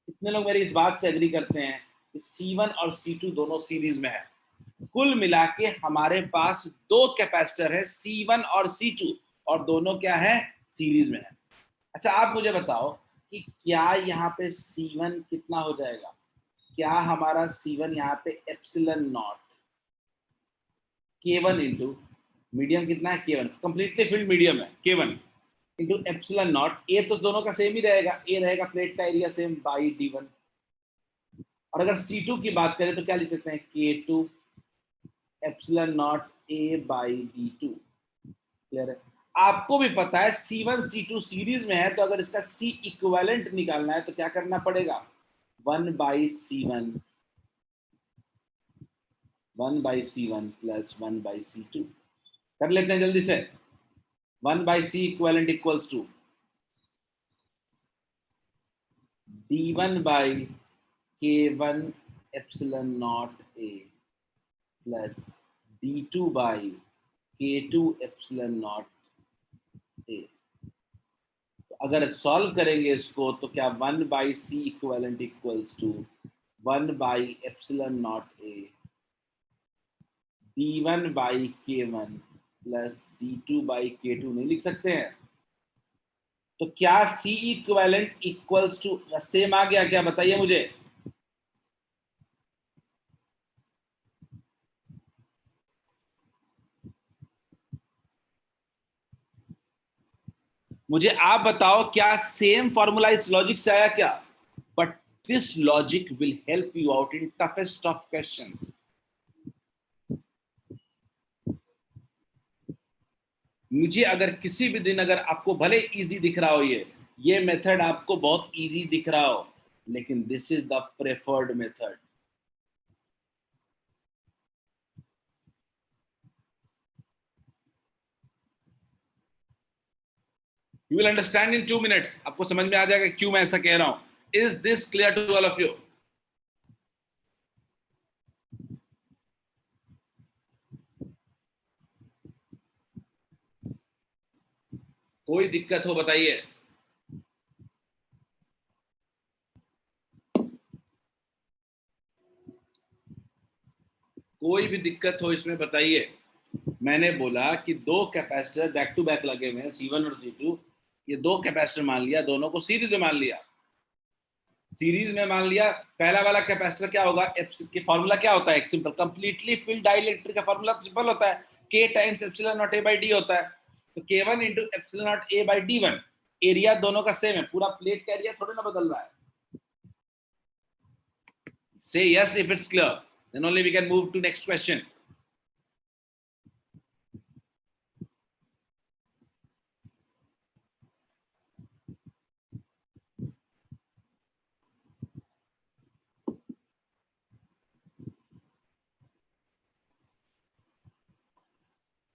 कितने लोग मेरी इस बात से एग्री करते हैं कि C1 और C2 दोनों सीरीज में है? कुल मिला के हमारे पास दो कैपेसिटर है C1 और C2, और दोनों क्या है, सीरीज में है। अच्छा आप मुझे बताओ कि क्या यहाँ पे C1 कितना हो जाएगा? क्या हमारा C1 यहाँ पे epsilon not K1 into medium कितना है K1, कंप्लीटली फील्ड मीडियम है K1 इंटू एप्सिलॉन नॉट, ए तो दोनों का सेम ही रहेगा, ए रहेगा प्लेट का एरिया सेम बाई D1। और अगर C2 की बात करें तो क्या लिख सकते हैं, K2 epsilon naught A by D2। Clear है? आपको भी पता है C1 C2 सीरीज में है, तो अगर इसका C इक्विवेलेंट निकालना है तो क्या करना पड़ेगा, 1 by C1 plus 1 by C2। कर लेते हैं जल्दी से। 1 by C equivalent equals to D1 by K1 epsilon naught A plus D2 by K2 epsilon naught A। अगर सॉल्व करेंगे इसको तो क्या 1 by C equivalent equals to 1 by epsilon naught A D1 by K1 plus D2 by K2 नहीं लिख सकते हैं? तो क्या C equivalent equals to same आ गया क्या, बताइए मुझे। मुझे आप बताओ क्या सेम फॉर्मूला इस लॉजिक से आया क्या? But this logic will help you out in toughest of questions. मुझे अगर किसी भी दिन अगर आपको भले इजी दिख रहा हो ये मेथड आपको बहुत इजी दिख रहा हो, लेकिन this is the preferred method. You will understand in 2 minutes. आपको समझ में आ जाएगा क्यों मैं ऐसा कह रहा हूं. Is this clear to all of you? कोई दिक्कत हो बताइए. कोई भी दिक्कत हो इसमें बताइए. मैंने बोला कि दो कैपेसिटर बैक टू बैक लगे हुए हैं, C1 और C2. ये दो कैपेसिटर मान लिया, दोनों को सीरीज में मान लिया. सीरीज में मान लिया. पहला वाला कैपेसिटर क्या होगा, के फॉर्मूला क्या होता है, एक सिंपल कंप्लीटली फील्ड डाइलेक्ट्रिक का फॉर्मूला सिंपल होता है, K times epsilon naught A by D होता है. तो K1 into epsilon naught A by D1. Area दोनों का सेम है, पूरा प्लेट का एरिया थोड़ा ना बदल रहा है. Say yes if it's clear, then only we can move to next question.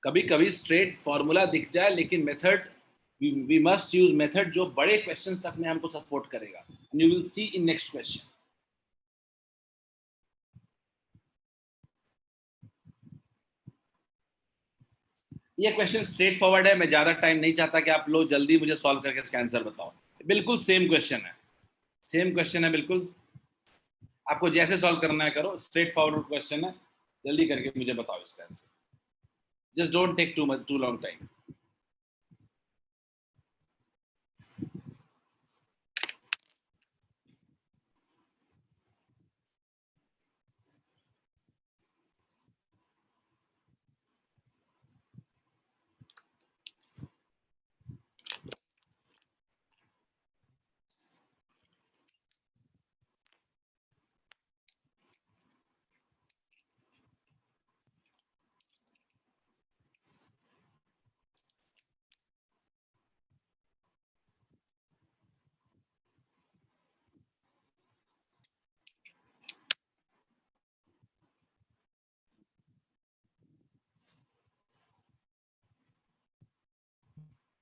कभी कभी स्ट्रेट फॉर्मूला दिख जाए, लेकिन method we must use method जो बड़े क्वेश्चंस तक में हमको सपोर्ट करेगा. And you will see in next question. ये क्वेश्चन स्ट्रेट फॉरवर्ड है. मैं ज्यादा टाइम नहीं चाहता कि आप लोग जल्दी मुझे सॉल्व करके इसका आंसर बताओ. बिल्कुल सेम क्वेश्चन है, सेम क्वेश्चन है बिल्कुल. आपको जैसे सॉल्व करना है करो, स्ट्रेट फॉरवर्ड क्वेश्चन है. जल्दी करके मुझे बताओ इसका answer. Just don't take too long time.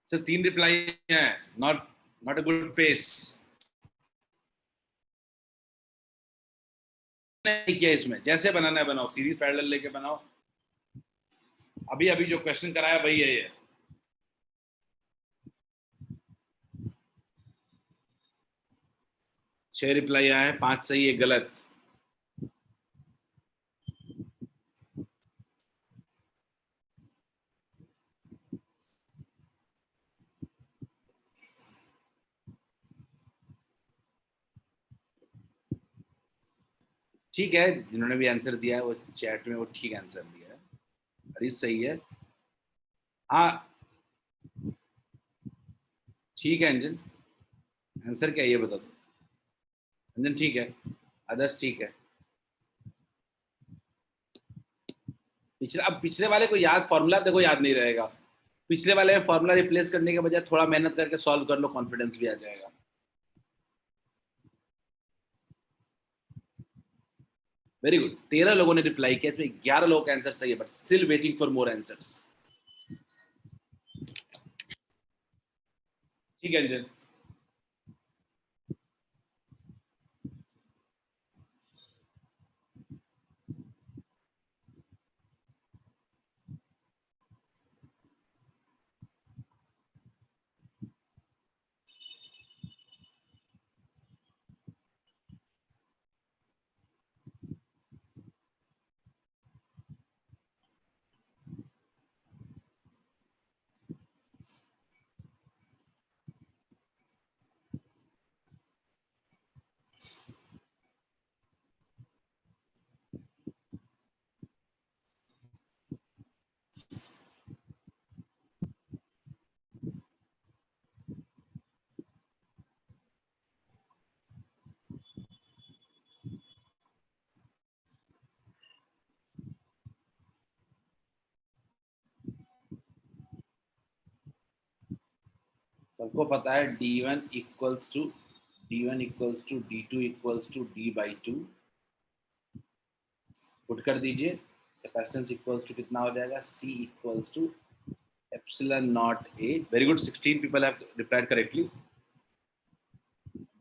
Sir 3 reply हैं. Not a good pace. नहीं किया इसमें. जैसे बनाना है बनाओ, सीरीज पैरेलल लेके बनाओ. अभी अभी जो क्वेश्चन कराया वही है ये. छह रिप्लाई आए हैं, 5 सही, एक गलत. ठीक है, जिन्होंने भी आंसर दिया है वो चैट में वो ठीक आंसर दिया है. हरीश सही है. हाँ ठीक है. अंजन आंसर क्या है ये बता दो. अंजन ठीक है. आदर्श ठीक है. अब पिछले वाले को याद, फॉर्मूला देखो याद नहीं रहेगा. पिछले वाले में फॉर्मूला रिप्लेस करने के बजाय थोड़ा मेहनत करके सॉल्व कर लो, कॉन्फिडेंस भी आ जाएगा. Very good. 13 लोगों ने रिप्लाई किया, इसमें 11 लोगों का आंसर सही है, but still waiting for more answers. ठीक है अंजन. सबको पता है D1 equals to D2 equals to D/2. Put कर दीजिए. कैपेसिटेंस इक्वल्स टू कितना हो जाएगा, C equals to epsilon naught a. Very good, 16 people have replied correctly.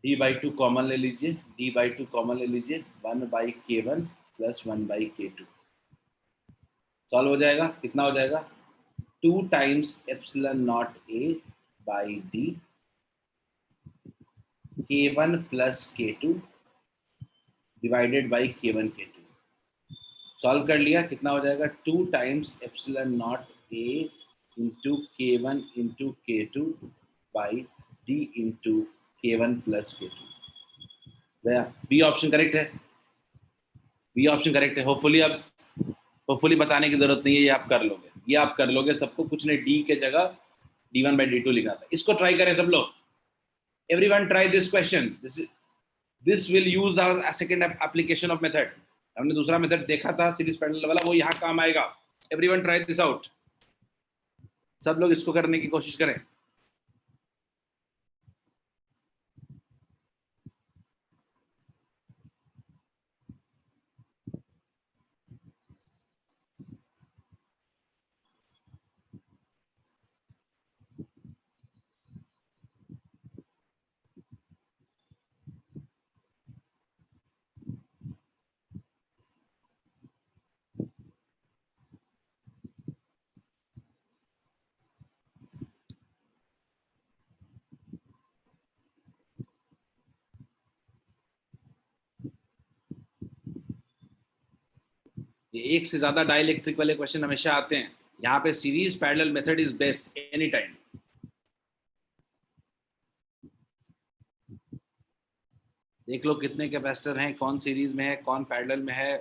d by 2 common ले लीजिए, d by 2 कॉमन ले लीजिए, 1 by k1 plus 1 by k2 solve हो जाएगा। कितना हो जाएगा? 2 times epsilon naught a by d k1 plus k2 divided by k1 k2। Solve कर लिया, कितना हो जाएगा? 2 times epsilon naught a into k1 into k2 by d into k1 plus k2। गया। बी ऑप्शन करेक्ट है, B option correct है। Hopefully बताने की जरूरत नहीं है, ये आप कर लोगे, ये आप कर लोगे। सबको कुछ ने डी के जगह d1 by d2 लिखा था। इसको ट्राई करें सब लोग। Everyone try this question. This will use our second application of method. हमने दूसरा मेथड देखा था सीरीज पैरेलल वाला, वो यहाँ काम आएगा। Everyone try this out. सब लोग इसको करने की कोशिश करें। ये एक से ज्यादा डाइलेक्ट्रिक वाले क्वेश्चन हमेशा आते हैं। यहाँ पे series parallel method is best any time. देख लो कितने कैपेसिटर हैं, कौन सीरीज में है, कौन पैरेलल में है।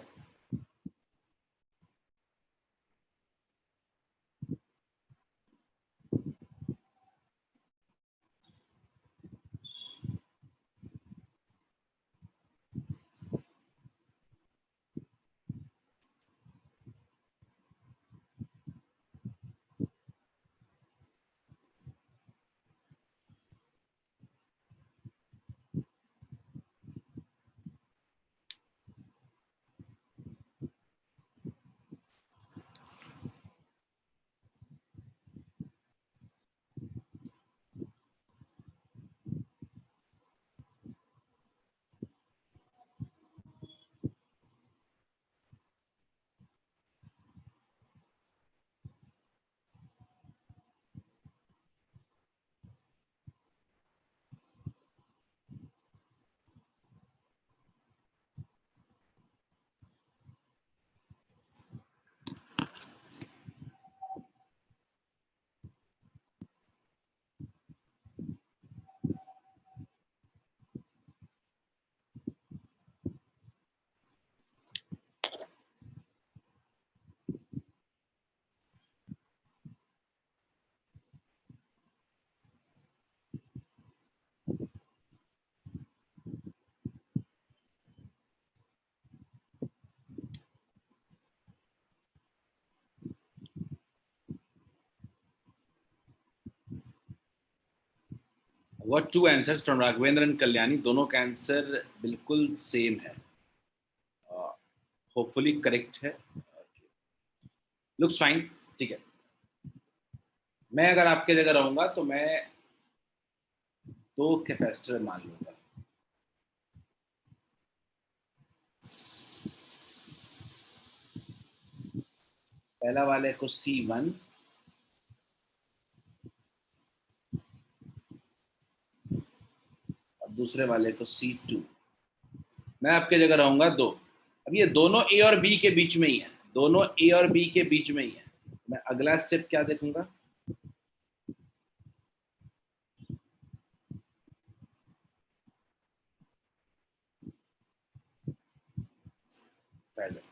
What two answers from Raghavendra and Kalyani? दोनों का आंसर बिल्कुल सेम है, होपफुली करेक्ट है। लुक्स फाइन, ठीक है। मैं अगर आपके जगह रहूंगा तो मैं 2 कैपेसिटर मान लूंगा। पहला वाले को C1 और दूसरे वाले को C2। मैं आपके जगह रहूंगा 2। अब ये दोनों A और B के बीच में ही है, दोनों A और B के बीच में ही है। मैं अगला स्टेप क्या देखूंगा?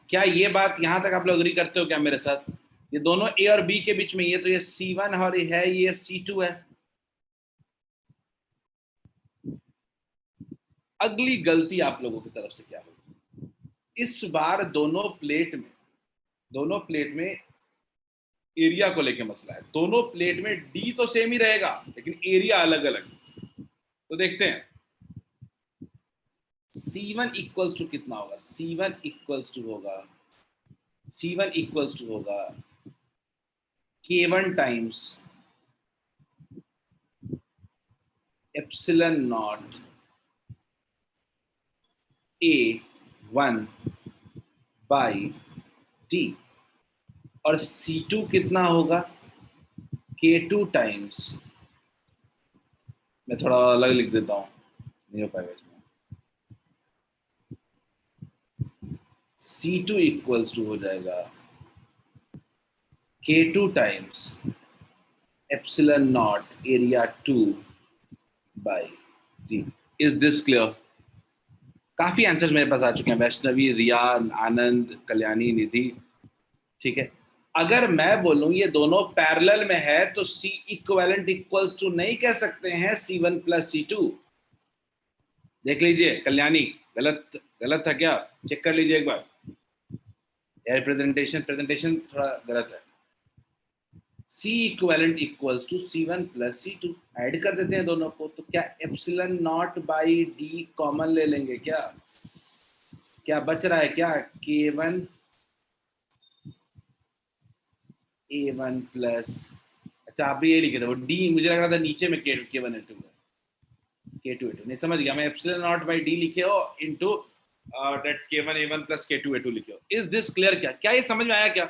क्या ये बात यहां तक आप लोग एग्री करते हो क्या मेरे साथ? ये दोनों A और B के बीच में ही है, तो ये C1 और ये C2 है। अगली गलती आप लोगों की तरफ से क्या होगी? इस बार दोनों प्लेट में एरिया को लेके मसला है। दोनों प्लेट में डी तो सेम ही रहेगा लेकिन एरिया अलग अलग। तो देखते हैं C1 इक्वल्स टू कितना होगा? C1 इक्वल्स टू होगा K1 times epsilon naught A1 by D, और C2 कितना होगा? K2 टाइम्स, मैं थोड़ा अलग लिख देता हूँ, नहीं हो पाएगा इसमें। C2 इक्वल्स टू हो जाएगा K2 times epsilon naught area 2 by D। Is this clear? काफी आंसर्स मेरे पास आ चुके हैं, वैष्णवी, रिया, आनंद, कल्याणी, निधि। ठीक है, अगर मैं बोलूं ये दोनों पैरेलल में है तो C इक्विवेलेंट इक्वल्स टू नहीं कह सकते हैं C1 प्लस C2। देख लीजिए कल्याणी, गलत गलत था क्या? चेक कर लीजिए एक बार, यार प्रेजेंटेशन थोड़ा गलत है। C equivalent equals to C1 प्लस C2, ऐड कर देते हैं दोनों को, तो क्या epsilon naught by D common ले लेंगे क्या? क्या बच रहा है क्या? K1 A1 प्लस, अच्छा आप भी ये लिखे थे वो D, मुझे लग रहा था नीचे में K1 A2 K2 A2, नहीं समझ गया मैं, एप्सिलॉन नॉट बाई D लिखे हो into that K1 A1 plus K2 A2 लिखे हो। Is this clear? क्या ये समझ में आया क्या?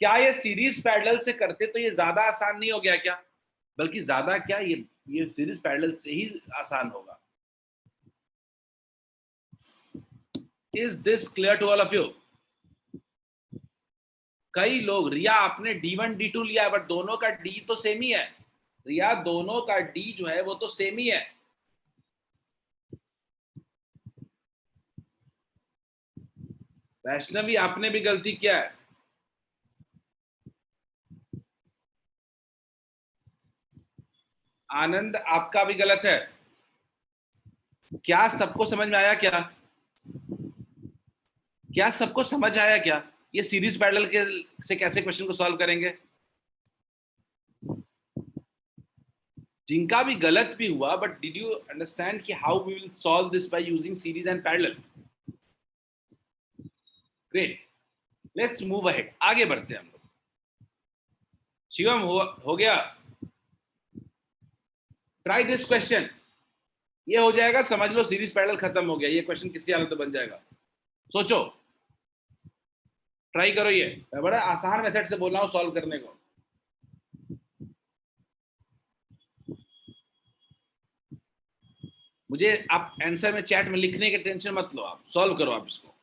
क्या ये सीरीज पैरेलल से करते तो ये ज्यादा आसान नहीं हो गया क्या? बल्कि ज्यादा क्या, ये सीरीज पैरेलल से ही आसान होगा। Is this clear to all of you? कई लोग, रिया आपने D1 D2 लिया है, बट दोनों का D तो सेम ही है। रिया दोनों का D जो है वो तो सेम ही है। वैष्णवी आपने भी गलती किया है। आनंद आपका भी गलत है। क्या सबको समझ में आया क्या? क्या सबको समझ आया क्या? ये सीरीज पैरेलल के से कैसे क्वेश्चन को सॉल्व करेंगे? जिनका भी गलत भी हुआ, बट डिड यू अंडरस्टैंड कि how we will solve this by using series and parallel? Great, let's move ahead, आगे बढ़ते हैं हम लोग। शिवम हो गया? ट्राई दिस क्वेश्चन, ये हो जाएगा, समझ लो सीरीज पैरेलल खत्म हो गया, ये क्वेश्चन किसी हालत में बन जाएगा। सोचो, ट्राई करो, ये मैं बड़ा आसान मेथड से बोल रहा हूं सॉल्व करने को। मुझे आप आंसर में चैट में लिखने की टेंशन मत लो, आप सॉल्व करो आप इसको।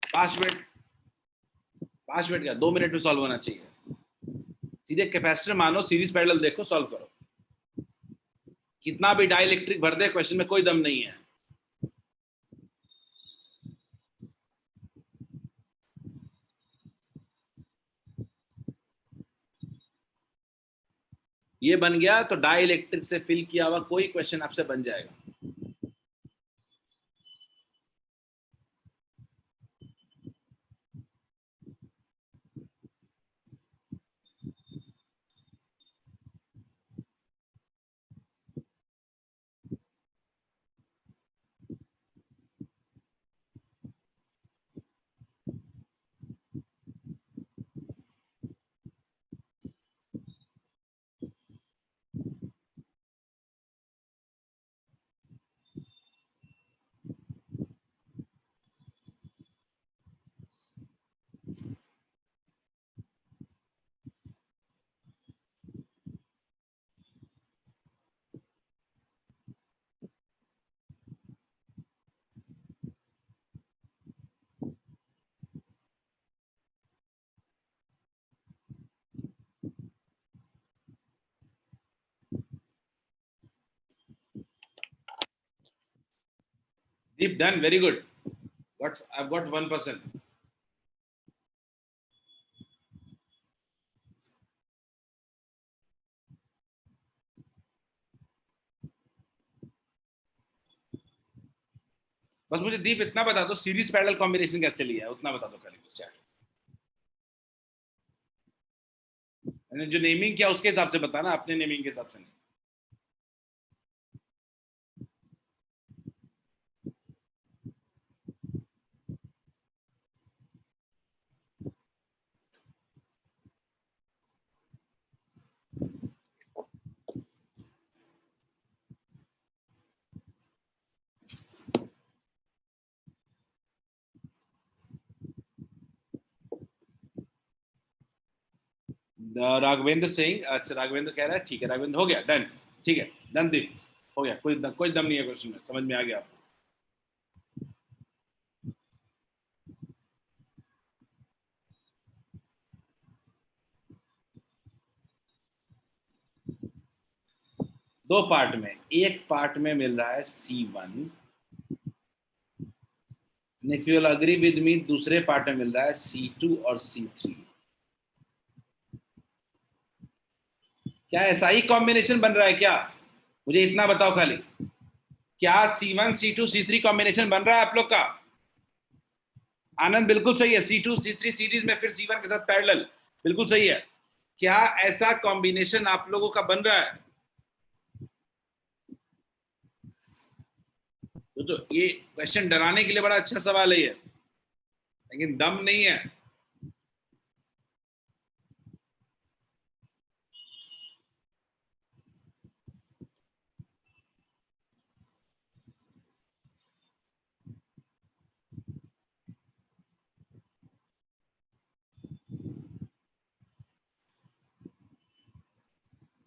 5 मिनट, 5 मिनट क्या, 2 मिनट में सॉल्व होना चाहिए। सीधे कैपेसिटर मानो, सीरीज पैरेलल देखो, सॉल्व करो। कितना भी डाइलेक्ट्रिक भर दे, क्वेश्चन में कोई दम नहीं है। ये बन गया तो डाइलेक्ट्रिक से फिल किया हुआ कोई क्वेश्चन आपसे बन जाएगा। Deep done, very good. I've got 1%. बस मुझे दीप इतना बता दो, सीरीज पैरेलल कॉम्बिनेशन कैसे लिया है, उतना बता दो खाली चैट। मैंने जो नेमिंग किया उसके हिसाब से बताना, अपने नेमिंग के हिसाब से नहीं। राघवेंद्र सिंह, अच्छा राघवेंद्र कह रहा है, ठीक है राघवेंद्र, हो गया, डन, ठीक है, डन दी, हो गया, कोई दम नहीं है क्वेश्चन में, समझ में आ गया आपको। दो पार्ट में, एक पार्ट में मिल रहा है C1, if you will agree with me, दूसरे पार्ट में मिल रहा है C2 और C3। क्या ऐसा ही कॉम्बिनेशन बन रहा है क्या? मुझे इतना बताओ खाली, क्या C1 C2 C3 कॉम्बिनेशन बन रहा है आप लोग का? आनंद बिल्कुल सही है, C2 C3 सीरीज में फिर C1 के साथ पैरेलल, बिल्कुल सही है। क्या ऐसा कॉम्बिनेशन आप लोगों का बन रहा है? तो ये क्वेश्चन डराने के लिए बड़ा अच्छा सवाल है ये, लेकिन दम नहीं है।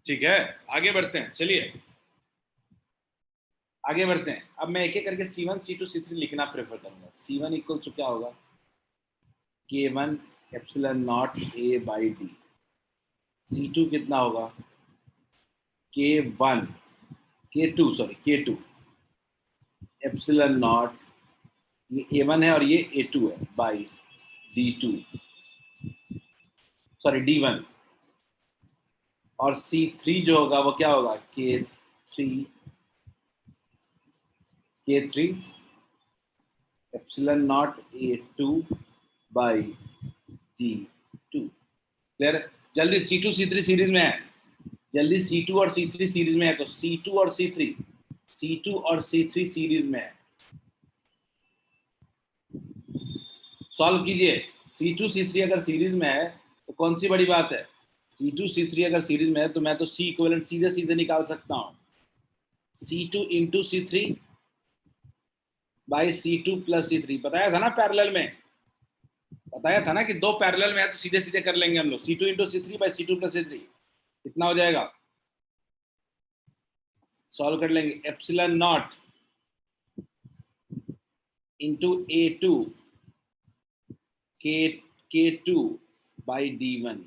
ठीक है, आगे बढ़ते हैं, चलिए आगे बढ़ते हैं। अब मैं एक एक करके C1 C2 C3 लिखना प्रेफर करूंगा। C1 इक्वल टू क्या होगा? K1 epsilon naught A by D। C2 कितना होगा? K1 K2 एप्सिलॉन नॉट, ये A1 है और ये A2 है, बाई D2, सॉरी D1। और C3 जो होगा वो क्या होगा? K3 epsilon not A2 by D2। Clear? जल्दी C2 C3 सीरीज में है, जल्दी C2 और C3 सीरीज में है, तो C2 और C3 सीरीज में है, सॉल्व कीजिए। C2 C3 अगर सीरीज में है तो कौन सी बड़ी बात है? C2 C3 अगर सीरीज में है तो मैं तो C इक्विवेलेंट सीधे सीधे निकाल सकता हूं, C2 into C3 by C2 plus C3। बताया था ना पैरेलल में, बताया था ना कि दो पैरेलल में है तो सीधे सीधे कर लेंगे हम लोग। C2 into C3 by C2 plus C3 कितना हो जाएगा? सॉल्व कर लेंगे। Epsilon not into A2 K2 by D1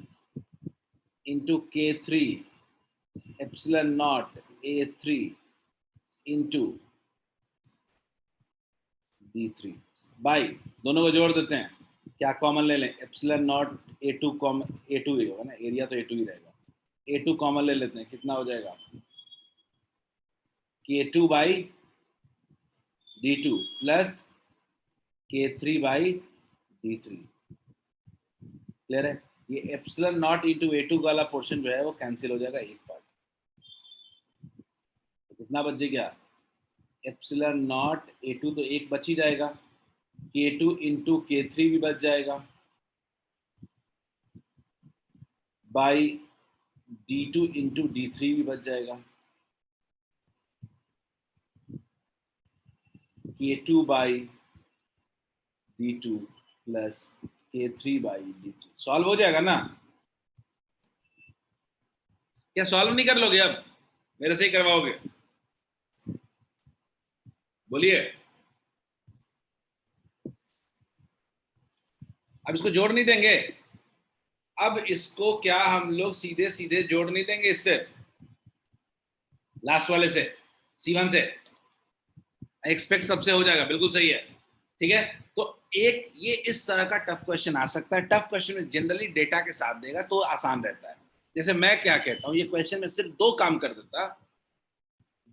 into K3 epsilon not A3 into D3 by, दोनों को जोड़ देते हैं, क्या कॉमन ले लें? Epsilon not A2 common, A2 ही होगा ना, एरिया तो A2 ही रहेगा, A2 कॉमन ले लेते हैं, कितना हो जाएगा? K2 by D2 plus K3 by D3। Clear है? ये एप्सिलॉन नॉट इंटू A2 वाला पोर्शन जो है वो कैंसिल हो जाएगा एक पार्ट, तो कितना बच गया? एप्सिलॉन नॉट A2 तो एक बच ही जाएगा, K2 इंटू K3 भी बच जाएगा, बाई D2 इंटू D3 भी बच जाएगा, K2 by D2 plus K3 by D3। Solve हो जाएगा ना? क्या सॉल्व नहीं कर लोगे? अब मेरे से ही करवाओगे? बोलिए। अब इसको जोड़ नहीं देंगे? अब इसको क्या हम लोग सीधे सीधे जोड़ नहीं देंगे इससे, लास्ट वाले से, C1 से? एक्सपेक्ट सबसे हो जाएगा, बिल्कुल सही है। ठीक है, तो एक ये इस तरह का टफ क्वेश्चन आ सकता है। टफ क्वेश्चन में जनरली डेटा के साथ देगा तो आसान रहता है। जैसे मैं क्या कहता हूँ, ये क्वेश्चन में सिर्फ दो काम कर देता,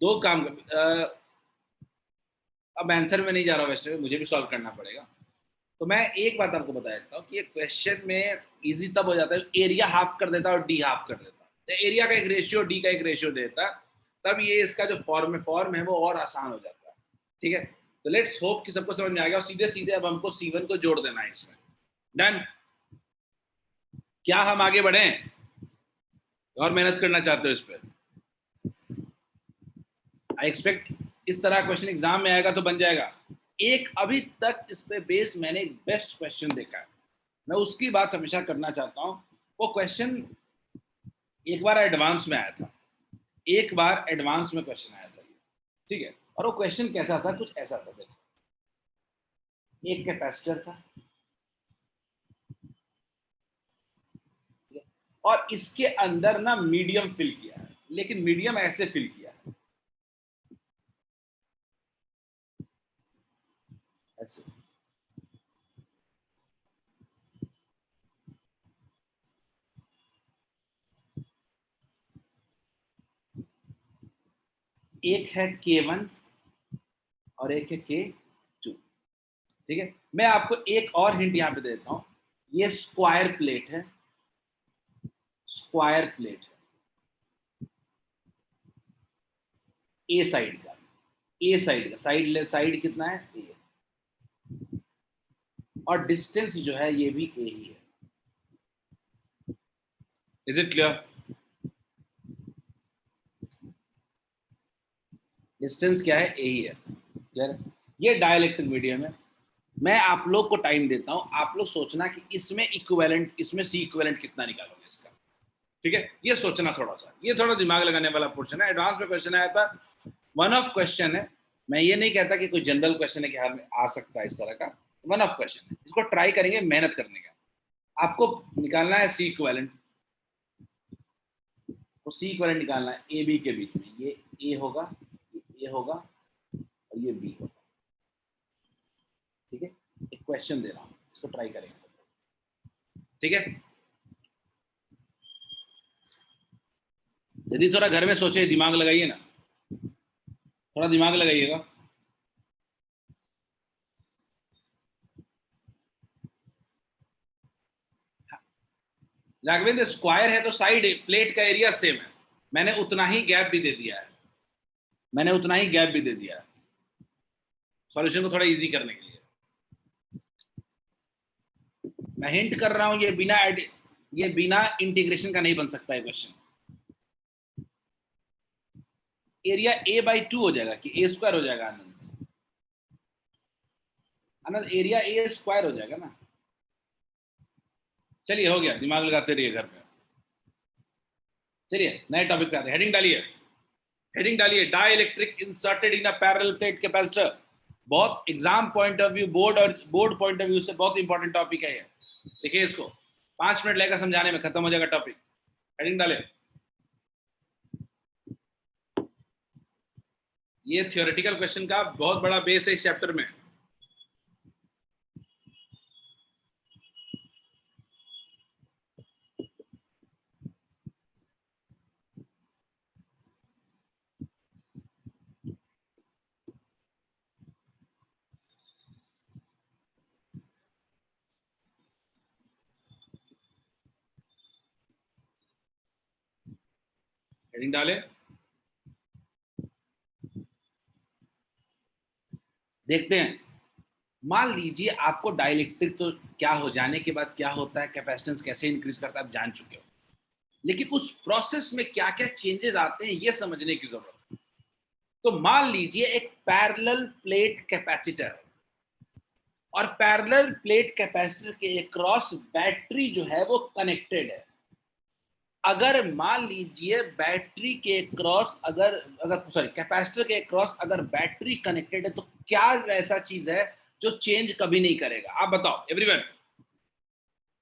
दो काम अब आंसर में नहीं जा रहा हूँ, वैसे मुझे भी सॉल्व करना पड़ेगा। तो मैं एक बात आपको बता देता हूँ कि ये क्वेश्चन में इजी तब हो जाता है, एरिया हाफ कर देता और डी हाफ कर देता, तो एरिया का एक रेशियो डी का एक रेशियो देता, तब ये इसका जो फॉर्म है वो और आसान हो जाता है। ठीक है, तो लेट्स होप कि सबको समझ में आ गया। और सीधे सीधे अब हमको C1 को जोड़ देना है इसमें। डन? क्या हम आगे बढ़े और मेहनत करना चाहते हो इस पर? आई एक्सपेक्ट इस तरह क्वेश्चन एग्जाम में आएगा तो बन जाएगा। एक अभी तक इस पे बेस्ड मैंने एक बेस्ट क्वेश्चन देखा है, मैं उसकी बात हमेशा करना चाहता हूँ। वो क्वेश्चन एक बार एडवांस में आया था, एक बार एडवांस में क्वेश्चन आया था, ठीक है। और वो क्वेश्चन कैसा था, कुछ ऐसा था, देखो एक कैपेसिटर था और इसके अंदर ना मीडियम फिल किया है, लेकिन मीडियम ऐसे फिल किया है, ऐसे। एक है K1 और एक है K2, ठीक है। मैं आपको एक और हिंट यहां पे देता हूं, ये स्क्वायर प्लेट है, स्क्वायर प्लेट है, ए साइड का, ए साइड का, साइड साइड कितना है, ए, और डिस्टेंस जो है ये भी ए ही है। Is it clear? डिस्टेंस क्या है, ए ही है, क्लियर। ये डाइलेक्ट्रिक मीडियम है। मैं आप लोग को टाइम देता हूं, आप लोग सोचना कि इसमें इक्विवेलेंट, इसमें सी इक्विवेलेंट कितना निकालोगे इसका, ठीक है। ये सोचना थोड़ा सा, ये थोड़ा दिमाग लगाने वाला पोर्शन है। एडवांस में क्वेश्चन आया था, वन ऑफ क्वेश्चन है। मैं ये नहीं कहता कि कोई जनरल क्वेश्चन है कि हर में आ सकता है इस तरह का, वन ऑफ क्वेश्चन है, इसको ट्राई करेंगे मेहनत करने का। आपको निकालना है सी इक्विवेलेंट, तो सी इक्विवेलेंट निकालना है ए बी के बीच में, ये ए होगा, ये होगा और ये बी होगा, ठीक है। एक क्वेश्चन दे रहा हूं, इसको ट्राई करेंगे, ठीक है। यदि थोड़ा घर में सोचे, दिमाग लगाइए ना, थोड़ा दिमाग लगाइएगा। राघवेंद्र स्क्वायर है तो साइड प्लेट का एरिया सेम है, मैंने उतना ही गैप भी दे दिया है, मैंने उतना ही गैप भी दे दिया है सॉल्यूशन को थोड़ा इजी करने के लिए। मैं हिंट कर रहा हूं, ये बिना इंटीग्रेशन का नहीं बन सकता है क्वेश्चन। एरिया a बाई 2 हो जाएगा कि a स्क्वायर हो जाएगा, आनंद, आनंद एरिया a स्क्वायर हो जाएगा ना। चलिए हो गया, दिमाग लगाते रहिए घर पे। चलिए नए टॉपिक पे आते हैं, हेडिंग डालिए, हेडिंग डालिए, dielectric inserted in a parallel plate capacitor. बहुत exam point of view, board और बोर्ड पॉइंट ऑफ व्यू से बहुत इंपॉर्टेंट टॉपिक है ये। देखिए इसको 5 मिनट लगेगा समझाने में, खत्म हो जाएगा टॉपिक। हेडिंग डाले, ये थियोरेटिकल क्वेश्चन का बहुत बड़ा बेस है इस चैप्टर में। हेडिंग डाले, देखते हैं। मान लीजिए आपको डाइलेक्ट्रिक तो क्या हो जाने के बाद क्या होता है, कैपेसिटेंस कैसे इंक्रीज करता है, आप जान चुके हो, लेकिन उस प्रोसेस में क्या क्या चेंजेस आते हैं ये समझने की जरूरत है। तो मान लीजिए एक पैरेलल प्लेट कैपेसिटर है और पैरेलल प्लेट कैपेसिटर के अक्रॉस बैटरी जो है वो कनेक्टेड है। अगर मान लीजिए बैटरी के क्रॉस अगर अगर सॉरी कैपेसिटर के क्रॉस अगर बैटरी कनेक्टेड है, तो क्या ऐसा चीज है जो चेंज कभी नहीं करेगा? आप बताओ एवरीवन।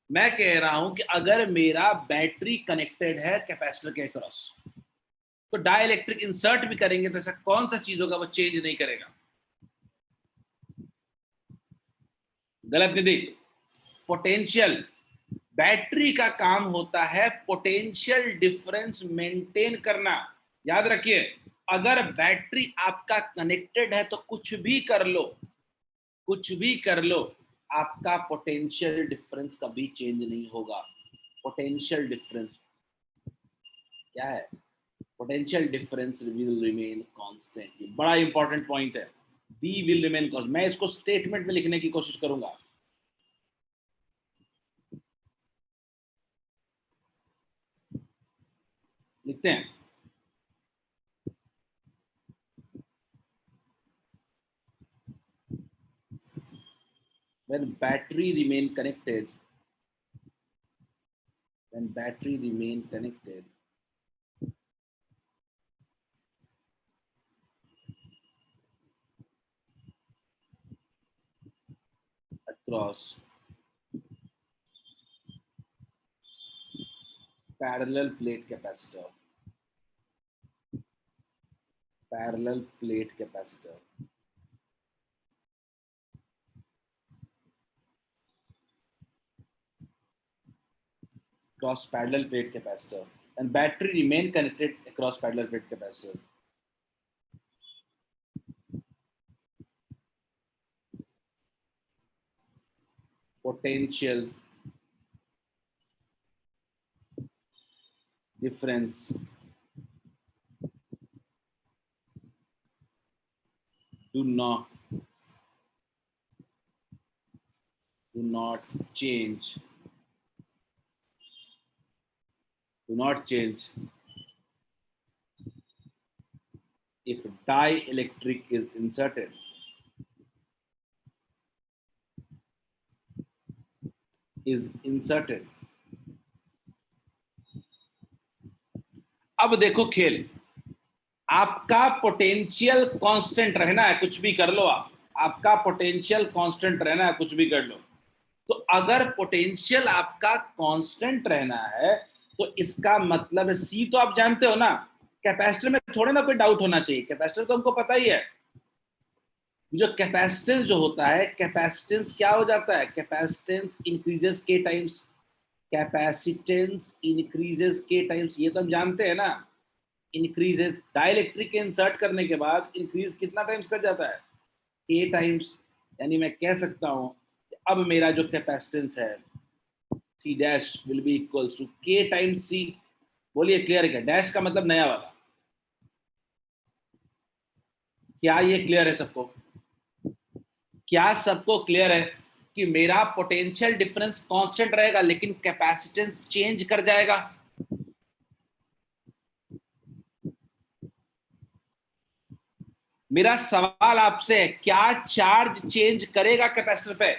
मैं कह रहा हूं कि अगर मेरा बैटरी कनेक्टेड है कैपेसिटर के क्रॉस, तो डाइलेक्ट्रिक इंसर्ट भी करेंगे तो ऐसा कौन सा चीज होगा वो चेंज नहीं करेगा? गलत निधि, पोटेंशियल। बैटरी का काम होता है पोटेंशियल डिफरेंस मेंटेन करना। याद रखिए, अगर बैटरी आपका कनेक्टेड है तो कुछ भी कर लो, कुछ भी कर लो, आपका पोटेंशियल डिफरेंस कभी चेंज नहीं होगा। पोटेंशियल डिफरेंस क्या है? Potential difference will remain constant. ये बड़ा इंपॉर्टेंट पॉइंट है, वी विल रिमेन कांस्टेंट। मैं इसको स्टेटमेंट में लिखने की कोशिश करूंगा। लिखते हैं, when battery remain connected, when battery remain connected cross parallel plate capacitor, parallel plate capacitor, across parallel plate capacitor, and battery remain connected across parallel plate capacitor. Potential difference do not change, if dielectric is inserted. अब देखो खेल, आपका potential constant रहना है, कुछ भी कर लो आप, आपका पोटेंशियल कांस्टेंट रहना है, कुछ भी कर लो। तो अगर पोटेंशियल आपका कांस्टेंट रहना है तो इसका मतलब है, सी तो आप जानते हो ना, कैपेसिटर में थोड़े ना कोई डाउट होना चाहिए, कैपेसिटर तो हमको पता ही है। जो कैपेसिटेंस जो होता है, कैपेसिटेंस क्या हो जाता है, कैपेसिटेंस इंक्रीजेस के टाइम्स, कैपेसिटेंस इंक्रीजेस के टाइम्स, ये तो हम जानते हैं ना। इंक्रीजेस, डाइलेक्ट्रिक के इंसर्ट करने के बाद इंक्रीज कितना टाइम्स कर जाता है, के टाइम्स। यानी मैं कह सकता हूं अब मेरा जो कैपेसिटेंस है C dash will be equals to K times C. बोलिए क्लियर है? डैश का मतलब नया वाला। क्या ये क्लियर है सबको? क्या सबको क्लियर है कि मेरा पोटेंशियल डिफरेंस कांस्टेंट रहेगा लेकिन कैपेसिटेंस चेंज कर जाएगा? मेरा सवाल आपसे है, क्या चार्ज चेंज करेगा कैपेसिटर पे?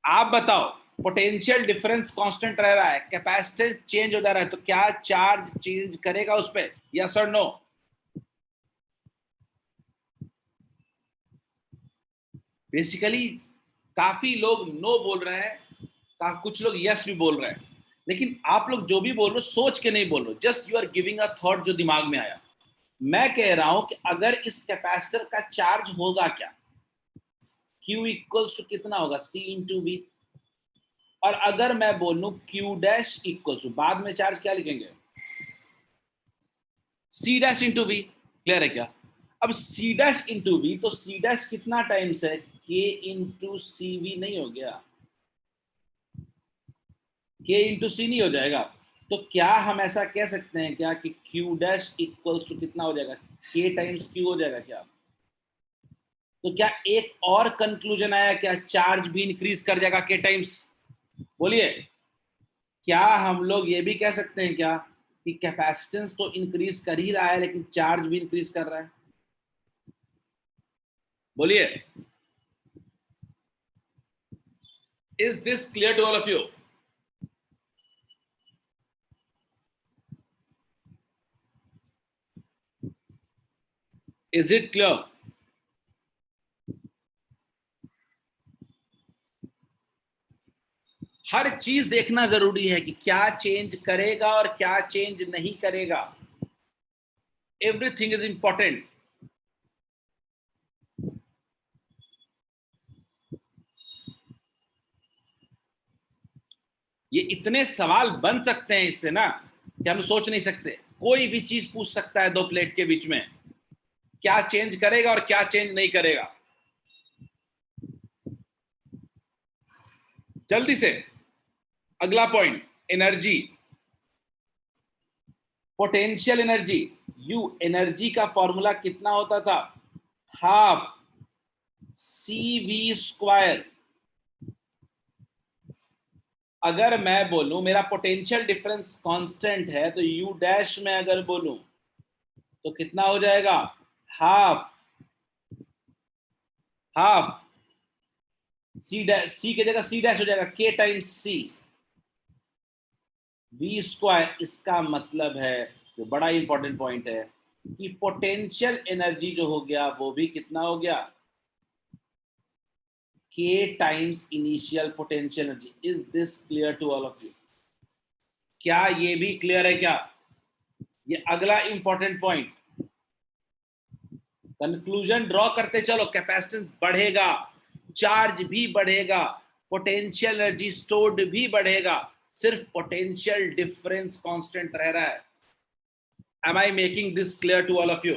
आप बताओ, पोटेंशियल डिफरेंस कांस्टेंट रह रहा है, कैपेसिटेंस चेंज हो जा रहा है, तो क्या चार्ज चेंज करेगा उस पे? यस और नो? बेसिकली काफी लोग नो बोल रहे हैं, कुछ लोग यस भी बोल रहे हैं, लेकिन आप लोग जो भी बोल रहे हो सोच के नहीं बोल रहे हो, just you are giving a thought जो दिमाग में आया। मैं कह रहा हूं कि अगर इस कैपेसिटर का चार्ज होगा क्या, Q इक्वल्स टू कितना होगा, C इंटू V। और अगर मैं बोलूं Q डैश इक्वल्स टू, बाद में चार्ज क्या लिखेंगे, C dash into V। Clear है क्या? अब C डैश इंटू V, तो C डैश कितना टाइम्स है, K इंटू CV नहीं हो गया, K इंटू C नहीं हो जाएगा? तो क्या हम ऐसा कह सकते हैं क्या कि Q डैश इक्वल्स टू कितना हो जाएगा, K टाइम्स Q हो जाएगा क्या? तो क्या एक और कंक्लूजन आया क्या, चार्ज भी इंक्रीज कर जाएगा K टाइम्स? बोलिए, क्या हम लोग ये भी कह सकते हैं क्या कि कैपेसिटेंस तो इंक्रीज कर ही रहा है लेकिन चार्ज भी इंक्रीज कर रहा है? बोलिए, is this clear to all of you? Is it clear? हर चीज देखना जरूरी है कि क्या चेंज करेगा और क्या चेंज नहीं करेगा। Everything is important. ये इतने सवाल बन सकते हैं इससे ना कि हम सोच नहीं सकते। कोई भी चीज पूछ सकता है दो प्लेट के बीच में, क्या चेंज करेगा और क्या चेंज नहीं करेगा। जल्दी से अगला point, energy, potential energy. You, energy का फॉर्मूला कितना होता था, हाफ CV स्क्वायर। अगर मैं बोलूं मेरा पोटेंशियल डिफरेंस कांस्टेंट है, तो U डैश में अगर बोलूं तो कितना हो जाएगा, हाफ हाफ सी डैश, सी की जगह सी डैश हो जाएगा K times C V square. इसका मतलब है, जो बड़ा इंपॉर्टेंट पॉइंट है, कि पोटेंशियल एनर्जी जो हो गया वो भी कितना हो गया, K times initial potential energy. Is this clear to all of you? क्या ये भी क्लियर है क्या? ये अगला इंपॉर्टेंट पॉइंट, कंक्लूजन ड्रॉ करते चलो। कैपेसिटेंस बढ़ेगा, चार्ज भी बढ़ेगा, पोटेंशियल एनर्जी स्टोर्ड भी बढ़ेगा, सिर्फ पोटेंशियल डिफरेंस कांस्टेंट रह रहा है। Am I making this clear to all of you?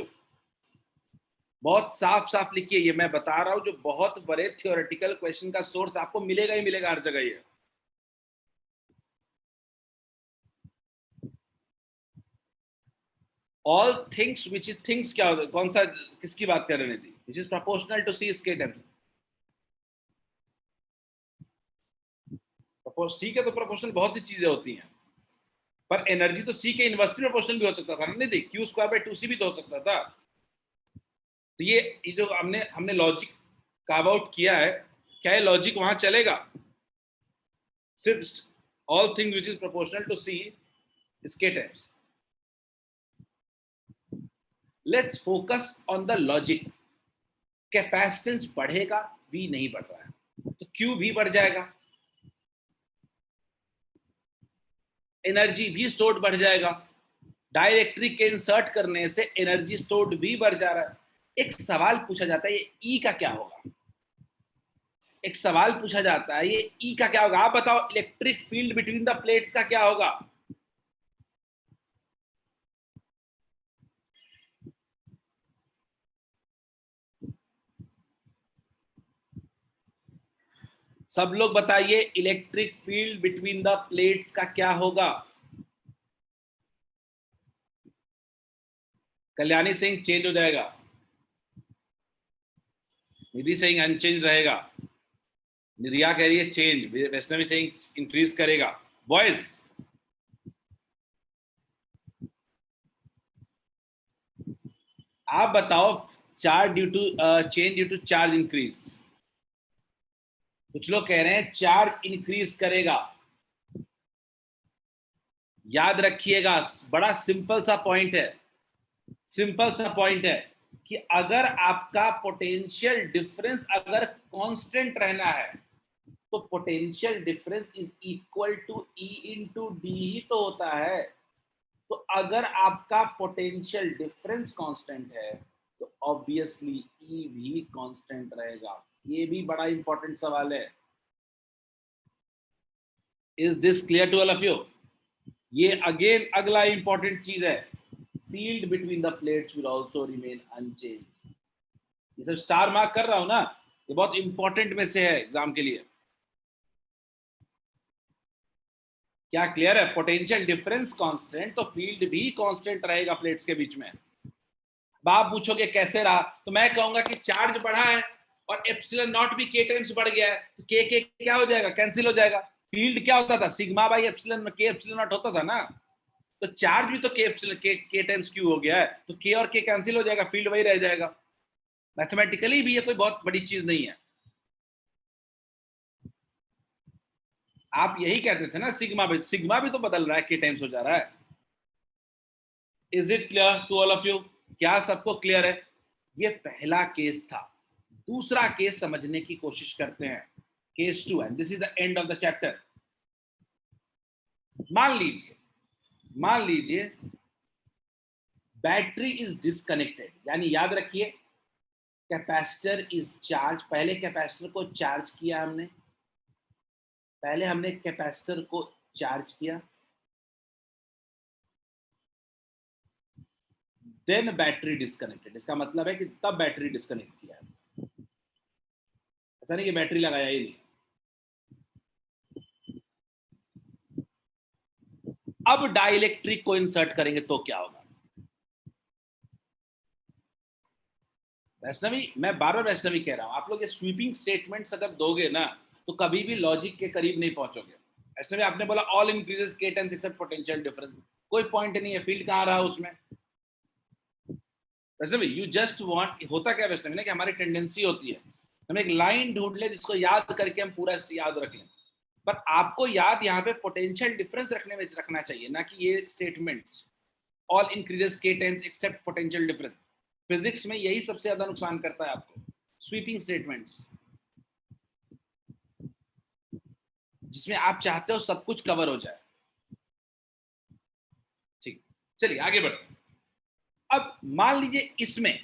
बहुत साफ साफ लिखिए, ये मैं बता रहा हूं जो बहुत बड़े थियोरेटिकल क्वेश्चन का सोर्स आपको मिलेगा ही मिलेगा हर जगह। ये all things which is things क्या होता है, कौन सा, किसकी बात कर रहे थी? Which is proportional to C skate M. C के तो प्रोपोर्शनल बहुत सी चीजें होती हैं, पर एनर्जी तो सी के इनवर्सली प्रोपोर्शनल भी हो सकता था ना, नहीं? क्यू स्क्वायर बाय 2c भी तो हो सकता था। तो ये जो हमने लॉजिक कार्व आउट किया है, क्या ये लॉजिक वहां चलेगा? सिर्फ all things which is proportional to C skate ems. Let's focus on the logic. Capacitance बढ़ेगा, V नहीं बढ़ रहा है, तो Q भी बढ़ जाएगा, एनर्जी भी स्टोर्ड बढ़ जाएगा। डाइलेक्ट्रिक के इंसर्ट करने से एनर्जी स्टोर्ड भी बढ़ जा रहा है। एक सवाल पूछा जाता है, ये E का क्या होगा? एक सवाल पूछा जाता है, ये E का क्या होगा? आप बताओ, electric field between the plates का क्या होगा? सब लोग बताइए, electric field between the plates का क्या होगा? कल्याणी सिंह चेंज हो जाएगा, निधि सिंह अनचेंज रहेगा, निर्या कह रही है चेंज, वैष्णवी सिंह इंक्रीज करेगा। बॉयज, आप बताओ, charge due to change due to charge increase. कुछ लोग कह रहे हैं चार्ज इंक्रीज करेगा। याद रखिएगा, बड़ा सिंपल सा पॉइंट है, सिंपल सा पॉइंट है कि अगर आपका पोटेंशियल डिफरेंस अगर कांस्टेंट रहना है तो potential difference is equal to E into D ही तो होता है। तो अगर आपका पोटेंशियल डिफरेंस कांस्टेंट है तो ऑब्वियसली E भी कांस्टेंट रहेगा। ये भी बड़ा इंपॉर्टेंट सवाल है। Is this clear to all of you? ये अगेन अगला इंपॉर्टेंट चीज है, field between the plates will also remain unchanged. ये सब स्टार मार्क कर रहा हूं ना, ये बहुत इंपॉर्टेंट में से है एग्जाम के लिए। क्या क्लियर है? पोटेंशियल डिफरेंस कांस्टेंट तो फील्ड भी कांस्टेंट रहेगा प्लेट्स के बीच में। आप पूछोगे कैसे रहा, तो मैं कहूंगा कि चार्ज बढ़ा है और एप्सिलॉन नॉट भी के टाइम्स बढ़ गया है, तो के क्या हो जाएगा? कैंसिल हो जाएगा। फील्ड क्या होता था? सिग्मा बाई एप्सिलॉन, के एप्सिलॉन नॉट होता था ना। तो चार्ज भी तो के एप्सिलॉन के टाइम्स क्यू हो गया है, तो के और के कैंसिल हो जाएगा, फील्ड वही रह जाएगा। मैथमेटिकली भी ये कोई बहुत बड़ी चीज नहीं है। आप यही कहते थे ना, सिग्मा भी तो बदल रहा है, के टाइम्स हो जा रहा है। Is it clear to all of you? क्या सबको क्लियर है? ये पहला केस था। दूसरा केस समझने की कोशिश करते हैं, case 2, and this is the end of the chapter. मान लीजिए बैटरी इज डिस्कनेक्टेड, यानी याद रखिए कैपेसिटर इज चार्ज। पहले कैपेसिटर को चार्ज किया हमने, पहले हमने कैपेसिटर को चार्ज किया, देन बैटरी डिस्कनेक्टेड। इसका मतलब है कि तब बैटरी डिस्कनेक्ट किया है, ऐसा नहीं कि बैटरी लगाया ही नहीं। अब डाइलेक्ट्रिक को इंसर्ट करेंगे तो क्या होगा? वैष्णवी, मैं बार बार वैष्णवी कह रहा हूं, आप लोग ये स्वीपिंग स्टेटमेंट्स अगर दोगे ना तो कभी भी लॉजिक के करीब नहीं पहुंचोगे। वैष्णवी, आपने बोला ऑल इंक्रीजेस के टाइम्स एक्सेप्ट पोटेंशियल डिफरेंस, कोई पॉइंट नहीं है, फील्ड कहां रहा उसमें? वैष्णवी, यू जस्ट वांट, होता क्या वैष्णवी ना कि हमारी टेंडेंसी होती है हम एक लाइन ढूंढ ले जिसको याद करके हम पूरा याद रख लें, पर आपको याद यहाँ पे पोटेंशियल डिफरेंस रखने में रखना चाहिए, ना कि ये स्टेटमेंट्स ऑल इंक्रीजेस के times except potential difference. Physics में यही सबसे ज्यादा नुकसान करता है आपको, स्वीपिंग स्टेटमेंट्स। जिसमें आप चाहते हो सब कुछ कवर हो जाए। ठीक, चलिए आगे बढ़ते हैं। अब मान लीजिए इसमें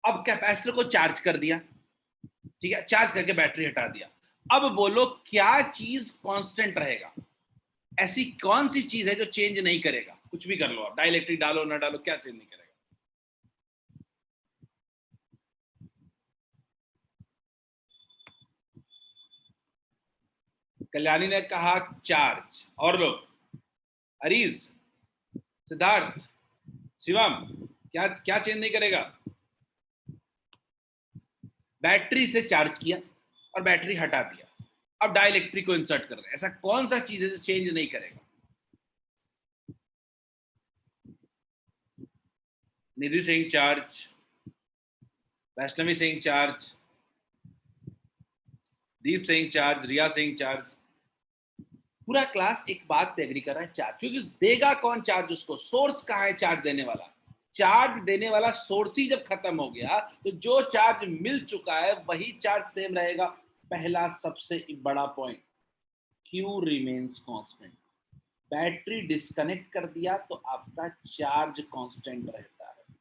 अब कैपेसिटर को चार्ज कर दिया, ठीक है, चार्ज करके बैटरी हटा दिया। अब बोलो क्या चीज कांस्टेंट रहेगा? ऐसी कौन सी चीज है जो चेंज नहीं करेगा? कुछ भी कर लो आप, डाइलेक्ट्रिक डालो ना डालो, क्या चेंज नहीं करेगा? कल्याणी ने कहा चार्ज, और लोग? अरीज, सिद्धार्थ, शिवम, क्या क्या चेंज नहीं करेगा? बैटरी से चार्ज किया और बैटरी हटा दिया, अब डाइलेक्ट्रिक को इंसर्ट कर रहे हैं, ऐसा कौन सा चीज है जो चेंज नहीं करेगा? निधि Singh charge, Vaishnavi Singh charge, Deep Singh charge, रिया सिंह चार्ज। पूरा क्लास एक बात पे एग्री कर रहा है, चार्ज। क्योंकि देगा कौन चार्ज उसको? सोर्स कहाँ है चार्ज देने वाला? चार्ज देने वाला सोर्स ही जब खत्म हो गया तो जो चार्ज मिल चुका है वही चार्ज सेम रहेगा। पहला सबसे बड़ा point, Q remains constant. Battery disconnect कर दिया तो आपका चार्ज कांस्टेंट रहता है,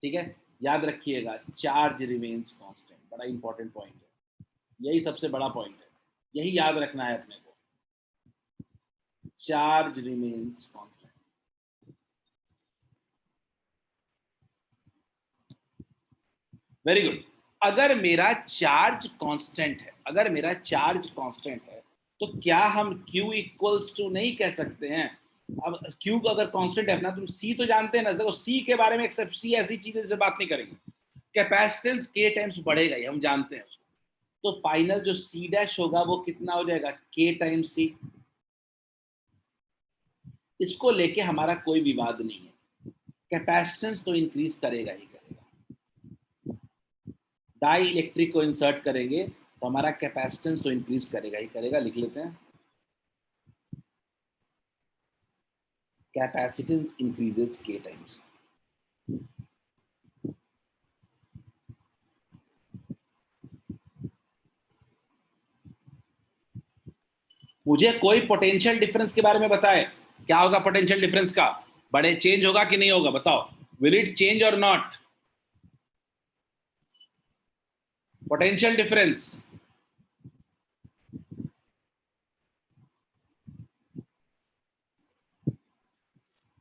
ठीक है, याद रखिएगा, चार्ज रिमेन्स कांस्टेंट। बड़ा इंपॉर्टेंट पॉइंट है, यही सबसे बड़ा पॉइंट है, यही याद रखना है अपने को, charge remains constant. Very good. अगर मेरा चार्ज कांस्टेंट है, अगर मेरा चार्ज कांस्टेंट है तो क्या हम Q इक्वल्स टू नहीं कह सकते हैं? अब Q को अगर कांस्टेंट है अपना, तुम C तो जानते हैं ना, देखो C के बारे में एक्सेप्ट C ऐसी चीजें से बात नहीं करेंगे। कैपेसिटेंस K टाइम्स बढ़ेगा, ये हम जानते हैं उसको। तो फाइनल जो C डैश होगा वो कितना हो जाएगा? K times C। इसको लेके हमारा कोई विवाद नहीं है, कैपेसिटेंस तो इंक्रीज करेगा ही करेगा। डाई इलेक्ट्रिक को इंसर्ट करेंगे तो हमारा कैपेसिटेंस तो इंक्रीज करेगा ही करेगा। लिख लेते हैं, कैपेसिटेंस इंक्रीजेस K टाइम्स। मुझे कोई पोटेंशियल डिफरेंस के बारे में बताए, क्या होगा पोटेंशियल डिफरेंस का? बड़े चेंज होगा कि नहीं होगा? बताओ, विल इट चेंज और not? Potential difference,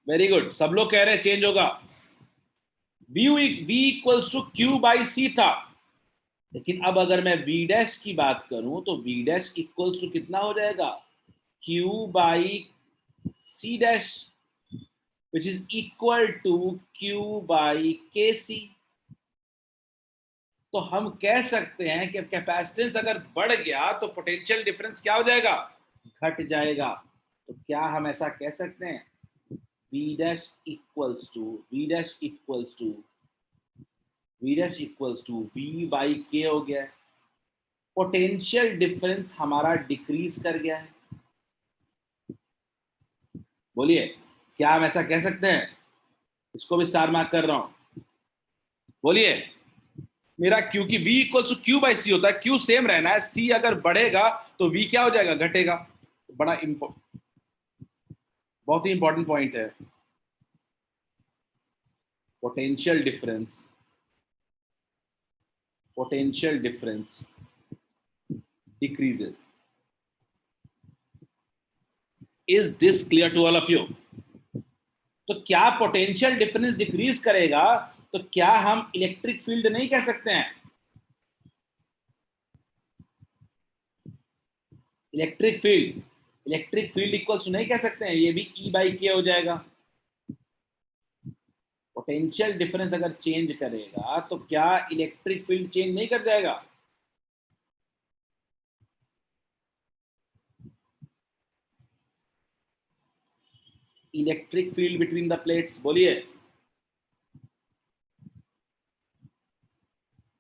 very good, सब लोग कह रहे हैं चेंज होगा। V equals to Q by C था, लेकिन अब अगर मैं V डैश की बात करूं तो V डैश इक्वल्स टू कितना हो जाएगा? Q by C dash, which is equal to Q by KC। तो हम कह सकते हैं कि कैपेसिटेंस अगर बढ़ गया तो पोटेंशियल डिफरेंस क्या हो जाएगा? घट जाएगा। तो क्या हम ऐसा कह सकते हैं? V dash equals to V dash equals to V dash equals to V by K हो गया है। पोटेंशियल डिफरेंस हमारा डिक्रीज कर गया है। बोलिए, क्या हम ऐसा कह सकते हैं? इसको भी स्टार मार्क कर रहा हूं, बोलिए। मेरा क्योंकि V equals to Q by C होता है, Q सेम रहना है, C अगर बढ़ेगा तो V क्या हो जाएगा? घटेगा। बड़ा बहुत ही इंपॉर्टेंट पॉइंट है, potential difference, potential difference decreases. Is this clear to all of you? तो क्या पोटेंशियल डिफरेंस डिक्रीज करेगा तो क्या हम इलेक्ट्रिक फील्ड नहीं कह सकते हैं? Electric field, electric field equals नहीं कह सकते हैं, ये भी E बाई K हो जाएगा। पोटेंशियल डिफरेंस अगर चेंज करेगा तो क्या इलेक्ट्रिक फील्ड चेंज नहीं कर जाएगा? Electric field between the plates, बोलिए,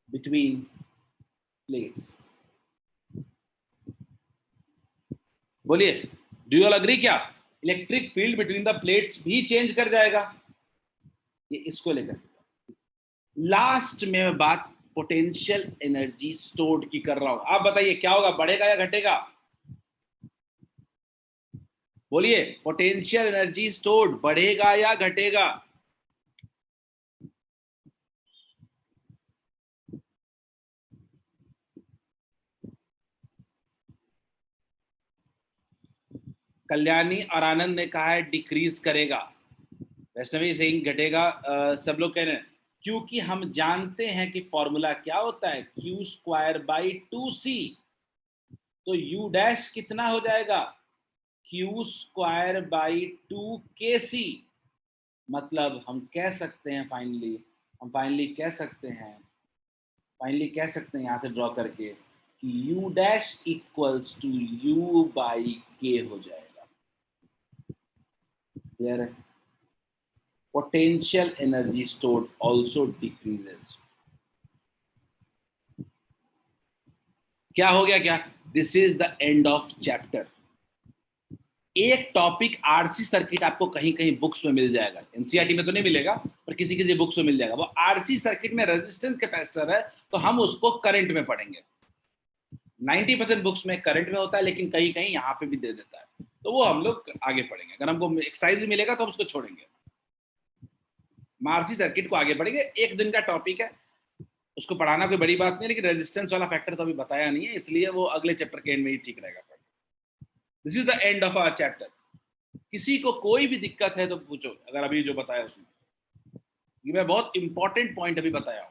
बिटवीन प्लेट्स, बोलिए, डू यू ऑल अग्री? क्या electric field between the plates भी चेंज कर जाएगा? ये इसको लेकर लास्ट में बात पोटेंशियल एनर्जी स्टोर्ड की कर रहा हूं। आप बताइए क्या होगा, बढ़ेगा या घटेगा? बोलिए, पोटेंशियल एनर्जी स्टोर्ड बढ़ेगा या घटेगा? कल्याणी और आनंद ने कहा है डिक्रीज करेगा। वैष्णवी सिंह घटेगा। सब लोग कह रहे हैं क्योंकि हम जानते हैं कि फॉर्मूला क्या होता है, क्यू स्क्वायर बाई 2c। तो यू डैश कितना हो जाएगा, क्यू स्क्वायर बाई 2kc। मतलब हम कह सकते हैं फाइनली कह सकते हैं यहां से ड्रॉ करके कि u dash equals to u by k हो जाएगा। क्लियर है? Potential energy stored also decreases. क्या हो गया? क्या this is the end of chapter. एक टॉपिक आरसी सर्किट आपको कहीं कहीं बुक्स में मिल जाएगा, एनसीईआरटी में तो नहीं मिलेगा पर किसी किसी बुक्स में मिल जाएगा। वो आरसी सर्किट में रेजिस्टेंस कैपेसिटर है तो हम उसको करंट में पढ़ेंगे। 90% बुक्स में करंट में होता है लेकिन कहीं कहीं यहाँ पे भी दे देता है, तो वो हम लोग आगे पढ़ेंगे। अगर हमको एक्सरसाइज भी मिलेगा तो हम उसको छोड़ेंगे, आरसी सर्किट को आगे बढ़ेंगे। एक दिन का टॉपिक है, उसको पढ़ाना कोई बड़ी बात नहीं, लेकिन रेजिस्टेंस वाला फैक्टर तो अभी बताया नहीं है, इसलिए वो अगले चैप्टर के एंड में ही ठीक रहेगा। This is the end of our chapter. किसी को कोई भी दिक्कत है तो पूछो, अगर अभी जो बताया उसमें, ये मैं बहुत इंपॉर्टेंट पॉइंट अभी बताया हूं।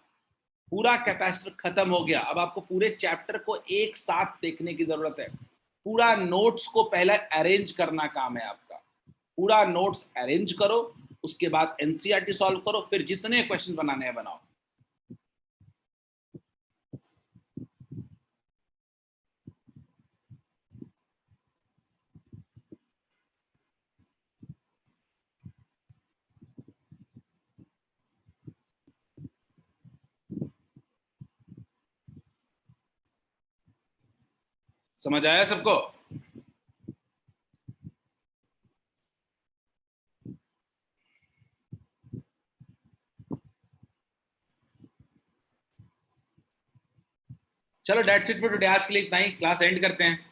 पूरा कैपेसिटर खत्म हो गया, अब आपको पूरे चैप्टर को एक साथ देखने की जरूरत है। पूरा नोट्स को पहले अरेंज करना काम है आपका। पूरा नोट्स अरेंज करो, उसके बाद एनसीईआरटी सॉल्व करो, फिर जितने क्वेश्चन बनाने हैं बनाओ। समझ आया सबको? चलो डेट्स इट फॉर टुडे। आज के लिए इतना ही, क्लास एंड करते हैं।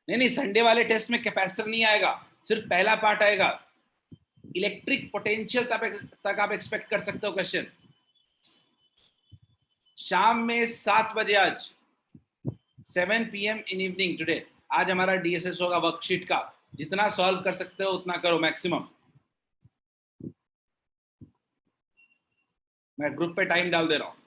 नहीं, संडे वाले टेस्ट में कैपेसिटर नहीं आएगा, सिर्फ पहला पार्ट आएगा। इलेक्ट्रिक पोटेंशियल तक आप एक्सपेक्ट कर सकते हो क्वेश्चन। शाम में 7 बजे आज, 7 PM इन इवनिंग टुडे। आज हमारा डीएसएस होगा वर्कशीट का। जितना सॉल्व कर सकते हो उतना करो, मैक्सिमम। मैं ग्रुप पे टाइम डाल दे रहा हूं।